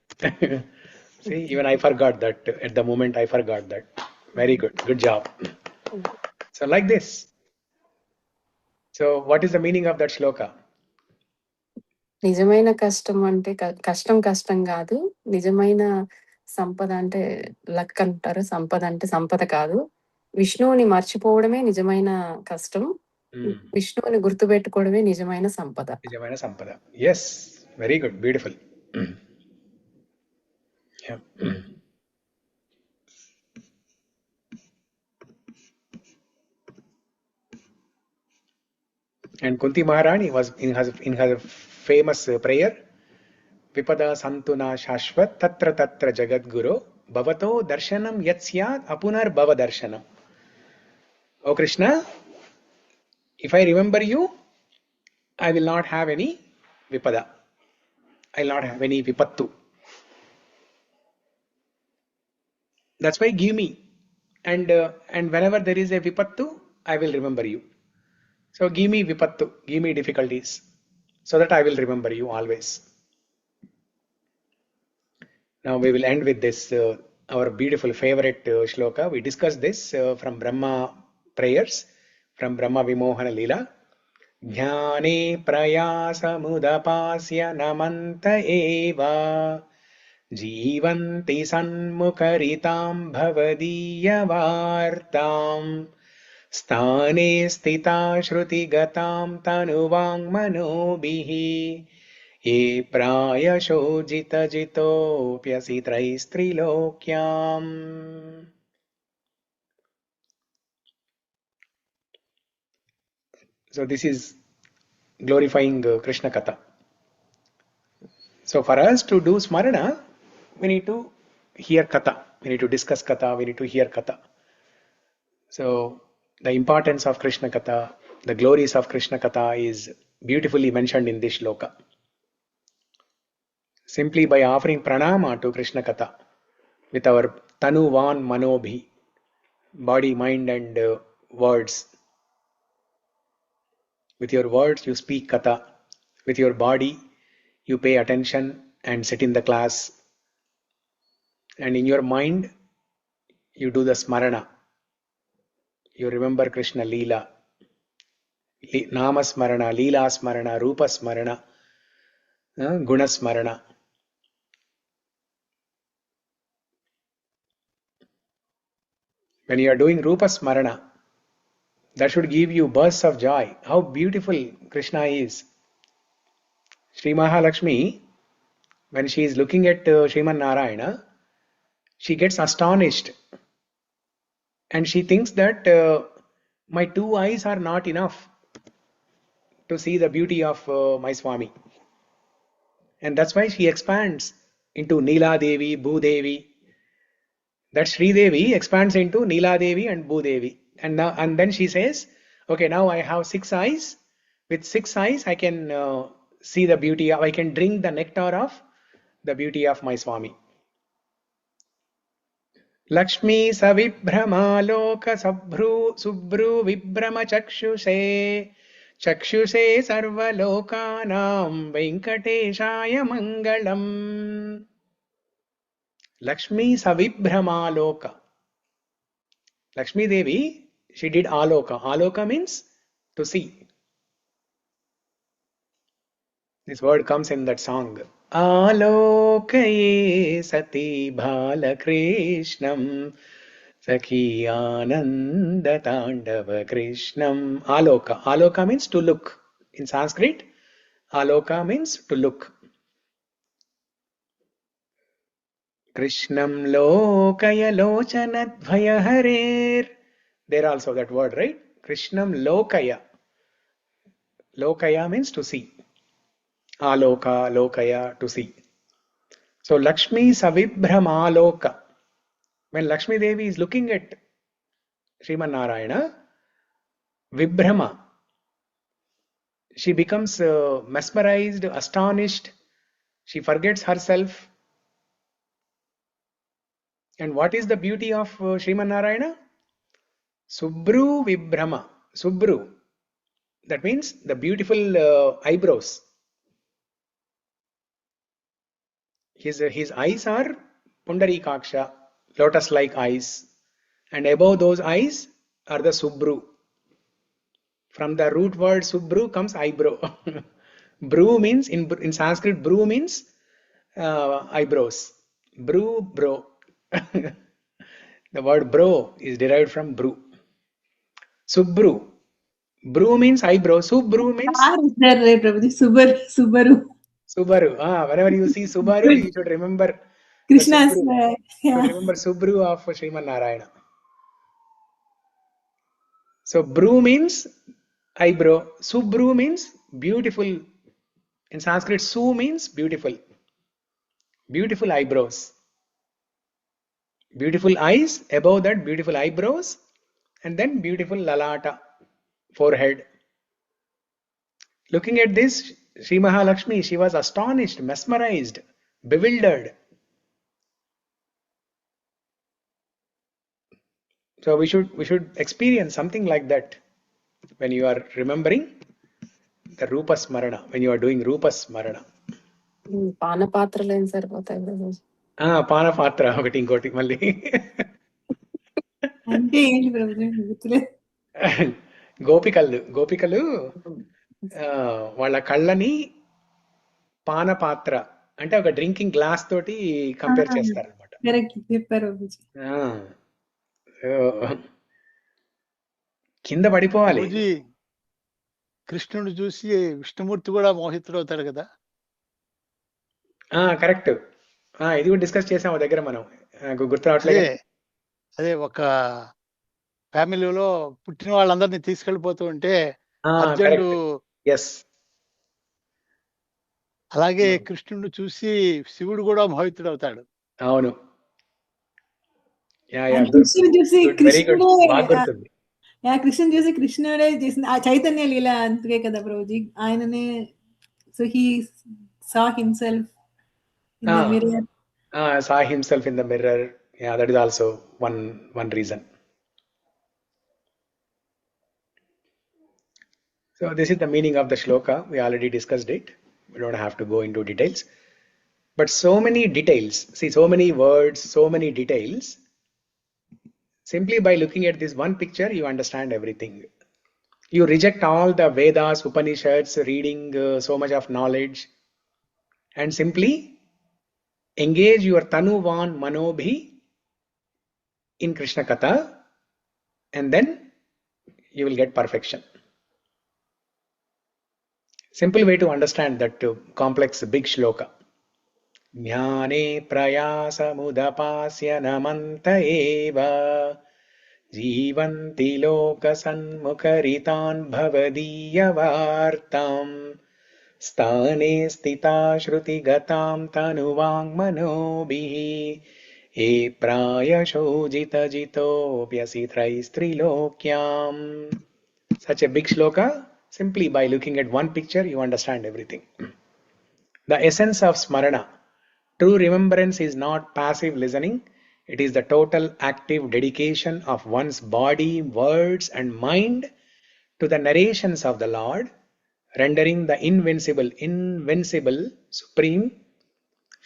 See, even I forgot that. At the moment, I forgot that. Very good. Good job. So, like this. So, what is the meaning of that shloka? నిజమైన కష్టం అంటే కష్టం కష్టం కాదు, నిజమైన సంపద అంటే luck అంటారు, సంపద అంటే సంపద కాదు, విష్ణువుని మర్చిపోవడమే నిజమైన కష్టం, విష్ణువుని గుర్తుపెట్టుకోవడమే నిజమైన సంపద. నిజమైన సంపద. Yes, very good, beautiful. Yeah. And Kunti Maharani was in her famous prayer, Vipada Santuna Shashvat Tatra Tatra Jagadguru Bhavato Darshanam Yatsyat Apunar Bhava Darshanam. Oh Krishna, if I remember you, I will not have any vipada. I will not have any vipattu. That's why give me. And whenever there is a vipattu, I will remember you. So give me vipattu, give me difficulties, so that I will remember you always. Now we will end with this, our beautiful favorite shloka. We discussed this from Brahma prayers, from Brahma Vimohana Leela. Jnane prayasamudapasya namanta eva जीवन्ति सन्मुखरितां भवदीयवार्तां स्थाने स्थिता श्रुतिगतां तनुवाङ्मनोभिः ये प्रायशो जितजितोऽप्यसि त्रैस्त्रिलोक्याम्. So this is glorifying Krishna Katha. So for us to do Smarana, we need to hear Katha, we need to discuss Katha, we need to hear Katha. So the importance of Krishna Katha, the glories of Krishna Katha is beautifully mentioned in this shloka. Simply by offering pranama to Krishna Katha with our Tanu Van Manobhi, body, mind and words. With your words you speak Katha, with your body you pay attention and sit in the class, and in your mind you do the Smarana. You remember Krishna Leela, Nama Smarana, Leela Smarana, Rupa Smarana, Guna Smarana. When you are doing Rupa Smarana, that should give you bursts of joy. How beautiful Krishna is. Sri Mahalakshmi, when she is looking at Sriman Narayana, she gets astonished. And she thinks that my two eyes are not enough to see the beauty of my Swami. And that's why she expands into Neela Devi, Bhu Devi. That Sri Devi expands into Neela Devi and Bhu Devi. And then she says, okay, now I have 6 eyes. With 6 eyes, I can see the beauty, I can drink the nectar of the beauty of my Swami. Lakshmi savibhrama-loka subhru vibrama chakshuse sarva lokanam venkateshaya mangalam. Lakshmi savibhrama-loka. Lakshmi Devi, she did aloka. Aloka means to see. This word comes in that song. Alokaye sati bhala krishnam Sakhi Ananda Tandava Krishnam. Aloka. Aloka means to look. In Sanskrit, Aloka means to look. Krishnam Lokaya Lochanadvaya Harer. There also that word, right? Krishnam Lokaya. Lokaya means to see. Aloka, Lokaya, to see. So Lakshmi Savibhramaloka. When Lakshmi Devi is looking at Sriman Narayana, Vibhrama, she becomes mesmerized, astonished. She forgets herself. And what is the beauty of Sriman Narayana? Subru Vibhrama. Subru. That means the beautiful eyebrows. His eyes are Pundarikaksha, lotus-like eyes. And above those eyes are the Subru. From the root word Subru comes eyebrow. Bru means, in Sanskrit, bru means eyebrows. Bro. The word bro is derived from bru. Subru. Bru means eyebrow. Subru means Is there, right, Prabhuji? Subaru. Subaru. Whenever you see Subaru, you should remember the Krishna's, Subru. You yeah. should remember Subru of Sriman Narayana. So Bru means eyebrow. Subru means beautiful. In Sanskrit, Su means beautiful. Beautiful eyebrows. Beautiful eyes, above that beautiful eyebrows, and then beautiful lalata, forehead. Looking at this, Sri Mahalakshmi, she was astonished, mesmerized, bewildered. So we should experience something like that when you are remembering the Rupa Smarana, when you are doing Rupa Smarana. పానపాత్రలు ఏం సరిపోతాయి ప్రభుజీ? పానపాత్ర ఒకటి ఇంకోటి మళ్ళీ అంటే ఏంటి ప్రభుజీ? గుర్తులేదు. గోపికలు వాళ్ళ కళ్ళని పానపాత్ర అంటే ఒక డ్రింకింగ్ గ్లాస్ తోటి కంపేర్ చేస్తారనమాట. కరెక్ట్ చెప్పారు ప్రభుజీ. కింద పడిపోవాలి. ప్రభుజీ కృష్ణుడు చూసి విష్ణుమూర్తి కూడా మోహితుడవుతాడు కదా. కరెక్ట్. ఇది కూడా డిస్కస్ చేసాము దగ్గర మనం. గుర్తు రావట్లేదు. అదే ఒక ఫ్యామిలీలో పుట్టిన వాళ్ళందరినీ తీసుకెళ్లిపోతూ ఉంటే అర్జునుడు అలాగే కృష్ణుడు చూసి శివుడు కూడా మోహితుడవుతాడు. అవును. కృష్ణుడు చూసి కృష్ణుడే చేసింది ఆ చైతన్య లీల అంతే కదా ప్రభుజీ. ఆయననే so he saw himself in the mirror. Saw himself in the mirror. Yeah, that is also one reason. So this is the meaning of the shloka. We already discussed it. We don't have to go into details. But so many details, see, so many words, so many details. Simply by looking at this one picture, you understand everything. You reject all the Vedas, Upanishads, reading so much of knowledge, and simply engage your Tanuvan Manobhi in Krishna Katha, and then you will get perfection. Simple way to understand that complex big shloka. Jnane prayasa mudapasya namanta eva jivanti loka sanmukharitan bhavadiyavartam stane stita shruti gatam tanuvang manobhi e prayasho jita jito vyasithaistrilokyam. Such a big shloka. Simply by looking at one picture, you understand everything. The essence of Smarana, true remembrance, is not passive listening. It is the total active dedication of one's body, words, and mind to the narrations of the Lord, rendering the invincible, supreme,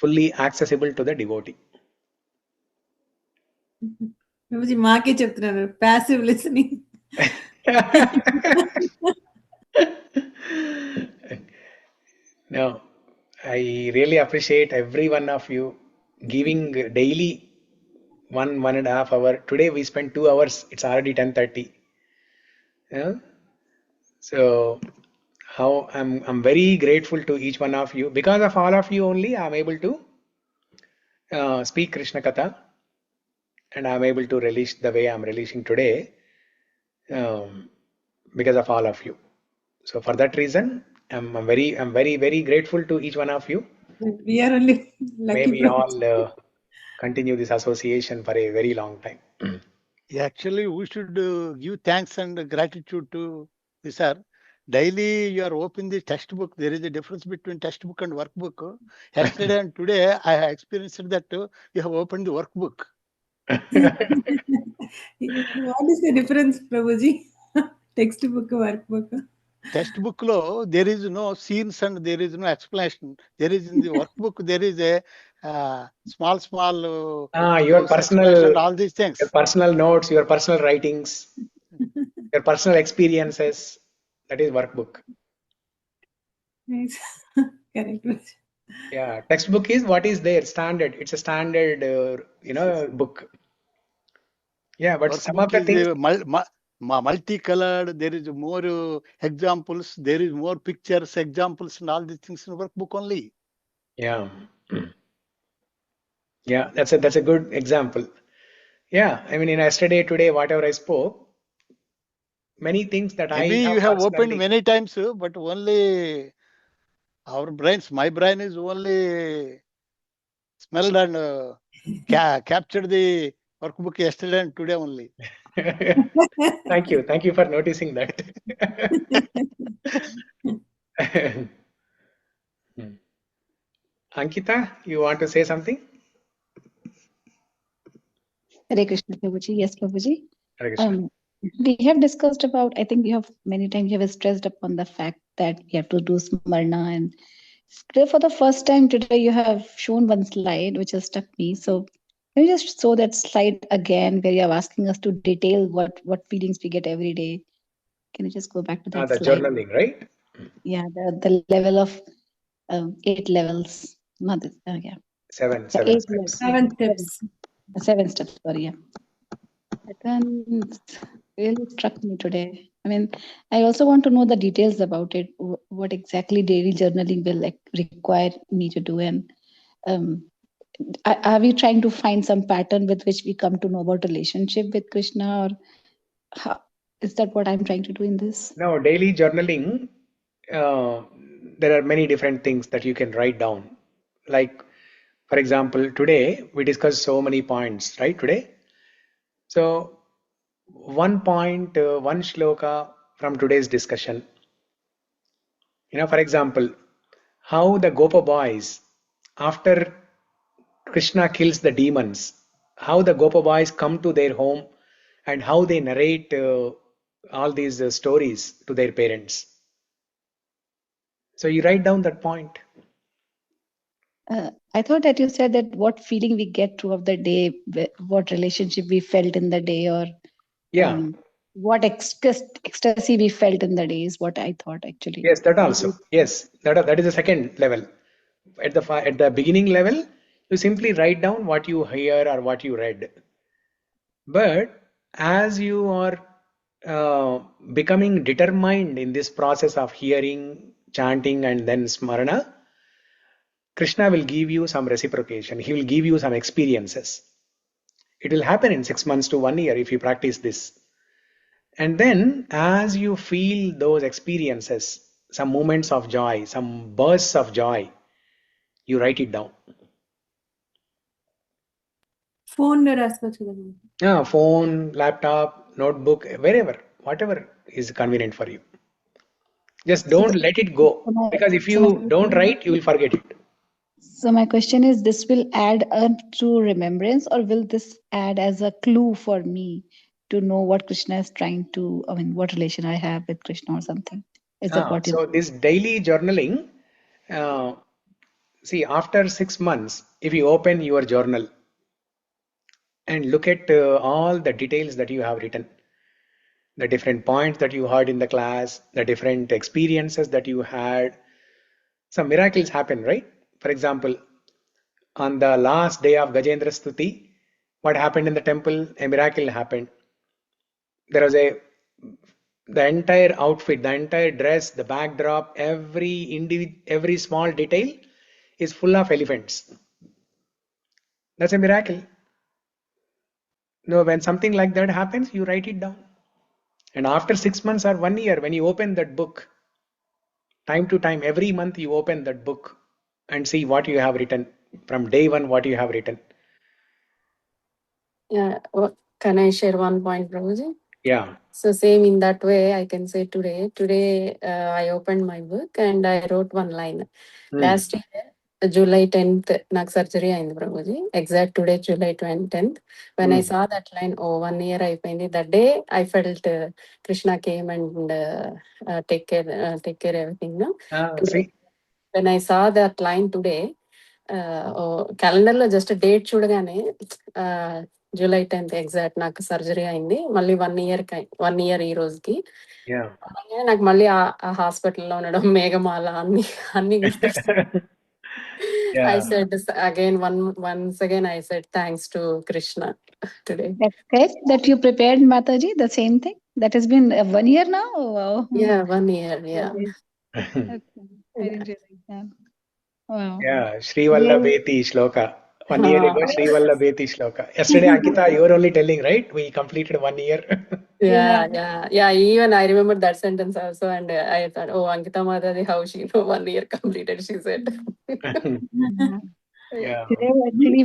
fully accessible to the devotee. మాకే చెప్తున్నారు passive listening. No, I really appreciate every one of you giving daily 1.5 hour. Today we spent 2 hours. It's already 10:30. Yeah. So how I'm very grateful to each one of you. Because of all of you only, I'm able to speak Krishna Katha, and I'm able to release the way I'm releasing today, because of all of you. So for that reason, I'm very grateful to each one of you. We are only May lucky. we all continue this association for a very long time. Actually, we should give thanks and gratitude to this, sir. Daily, you are opening the textbook. There is a difference between textbook and workbook. Yesterday and today, I have experienced that you have opened the workbook. What is the difference, Prabhuji? Textbook, workbook. Textbook lo there is no scenes and there is no explanation. There is in the workbook there is a small Your quotes, explanation, and all these things. personal notes, your personal writings, your personal experiences. That is workbook. Nice. Correct. Yeah, textbook is what is there, standard. It's a standard, book. Yeah, but some of Workbook the is things. multicolored. There is more examples. There is more pictures, examples, and all these things in workbook only. Yeah, yeah, that's a good example. Yeah, I mean, in yesterday, today, whatever I spoke, many things that I Maybe you have have opened personally. many times, but only our brains, my brain is only smelled and captured the workbook yesterday and today only. Thank you for noticing that. Ankita, you want to say something? Hare Krishna, Prabhuji. Yes, Prabhuji. Hare Krishna. We have discussed about, I think you have many times you have stressed upon the fact that we have to do Smarana, and today for the first time today you have shown one slide which has struck me. So can you just show that slide again where you are asking us to detail what feelings we get every day? Can you just go back to that The slide? journaling, right? Yeah, the level of 8 levels. Not this, yeah. Seven The 8 steps. levels. 7 steps. 7 steps, sorry, yeah. That one really struck me today. I mean, I also want to know the details about it. What exactly daily journaling will require me to do, and are we trying to find some pattern with which we come to know about relationship with Krishna, or how, is that what I'm trying to do in this? Now, daily journaling, there are many different things that you can write down. Like, for example, today we discussed so many points, right? Today. So, one point, one shloka from today's discussion. For example, how the Gopa boys, after Krishna kills the demons, how the Gopa boys come to their home and how they narrate all these stories to their parents. So you write down that point. I thought that you said that what feeling we get throughout the day, what relationship we felt in the day, or what ecstasy we felt in the day is what I thought actually. Yes, that also. Yes, that is the second level. At the beginning level, you simply write down what you hear or what you read. But as you are becoming determined in this process of hearing, chanting, and then smarana, Krishna will give you some reciprocation. He will give you some experiences. It will happen in 6 months to 1 year if you practice this. And then as you feel those experiences, some moments of joy, some bursts of joy, you write it down. Phone, phone, laptop, notebook, wherever, whatever is convenient for you. Just don't let it go, because if you don't write, you will forget it. So my question is, this will add to remembrance, or will this add as a clue for me to know what Krishna is trying to, I mean, what relation I have with Krishna or something? Is that what So this daily journaling, see, after 6 months, if you open your journal and look at all the details that you have written, the different points that you heard in the class, the different experiences that you had, some miracles happen, right? For example, on the last day of Gajendra Stuti, what happened in the temple? A miracle happened. There was the entire outfit, the entire dress, the backdrop, every small detail is full of elephants. That's a miracle. No, when something like that happens, you write it down. And after 6 months or 1 year, when you open that book, time to time, every month you open that book and see what you have written from day one, what you have written. Yeah, can I share one point, Prabhuji? Yeah. So same in that way, I can say today. Today, I opened my book and I wrote one line. Last year, July 10th, నాకు surgery అయింది Prabhuji. Exact today, July 10th. When I saw that line, 1 year అయిపోయింది. That day, I felt Krishna came and take care everything. No? When I saw that line today, calendar లో just date చూడగానే July 10th exact నాకు surgery అయింది. మళ్ళీ 1 year ఈ రోజుకి. నాకు మళ్ళీ ఆ హాస్పిటల్లో ఉండడం, మేఘమాల అన్ని గుర్తొచ్చాయి. I said again, once again, I said thanks to Krishna today. That's great that you prepared, Mataji, the same thing. That has been 1 year now? Wow. Yeah, 1 year, yeah. Okay. I didn't realize that. Wow. Yeah, Sri Vallabheti Sloka. 1 year ago, Sri Vallabheti Sloka. Yesterday, Ankita, you were only telling, right? We completed 1 year. Yeah. Even I remember that sentence also, and I thought, oh, Ankita Mataji, how she 1 year completed, she said. Yeah. Today, actually,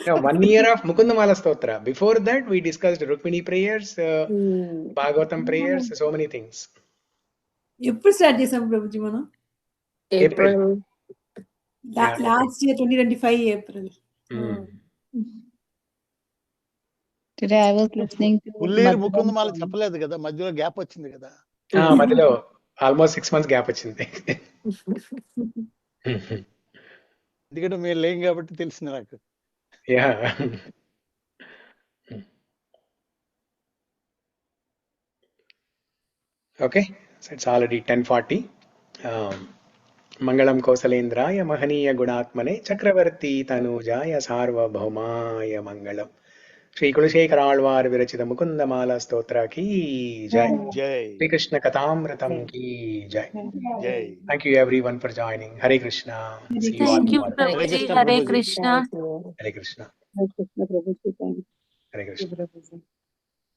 No, 1 year of Mukunda-Mālā-Stotra. Before that, we discussed Rukmini prayers, Bhagavatam prayers, so many things. ఎప్పుడు start చేసాం ప్రభుజీ మనం? April. Last year 2025 April. Today I was listening to Mukunda-Mālā చెప్పలేదు కదా, మధ్యలో gap వచ్చింది కదా. మధ్యలో almost 6 months gap వచ్చింది. ఎందుకంటే మీరు లేం కాబట్టి తెలిసింది నాకు. Okay, so it's already 10:40. మంగళం కౌసలేంద్రాయ మహనీయ గుణాత్మనే చక్రవర్తి తనూజాయ సార్వభౌమాయ మంగళం. శ్రీ కులశేఖరాళ్వార్ విరచిత ముకుందమాల స్తోత్ర కీ జై. శ్రీ కృష్ణ కథామృతం కీ జై. Thank you everyone for joining. Hare Krishna. See you all Thank you, tomorrow. Prabhuji. Hare Krishna. Hare Krishna. Hare Krishna, Prabhuji. Hare Krishna.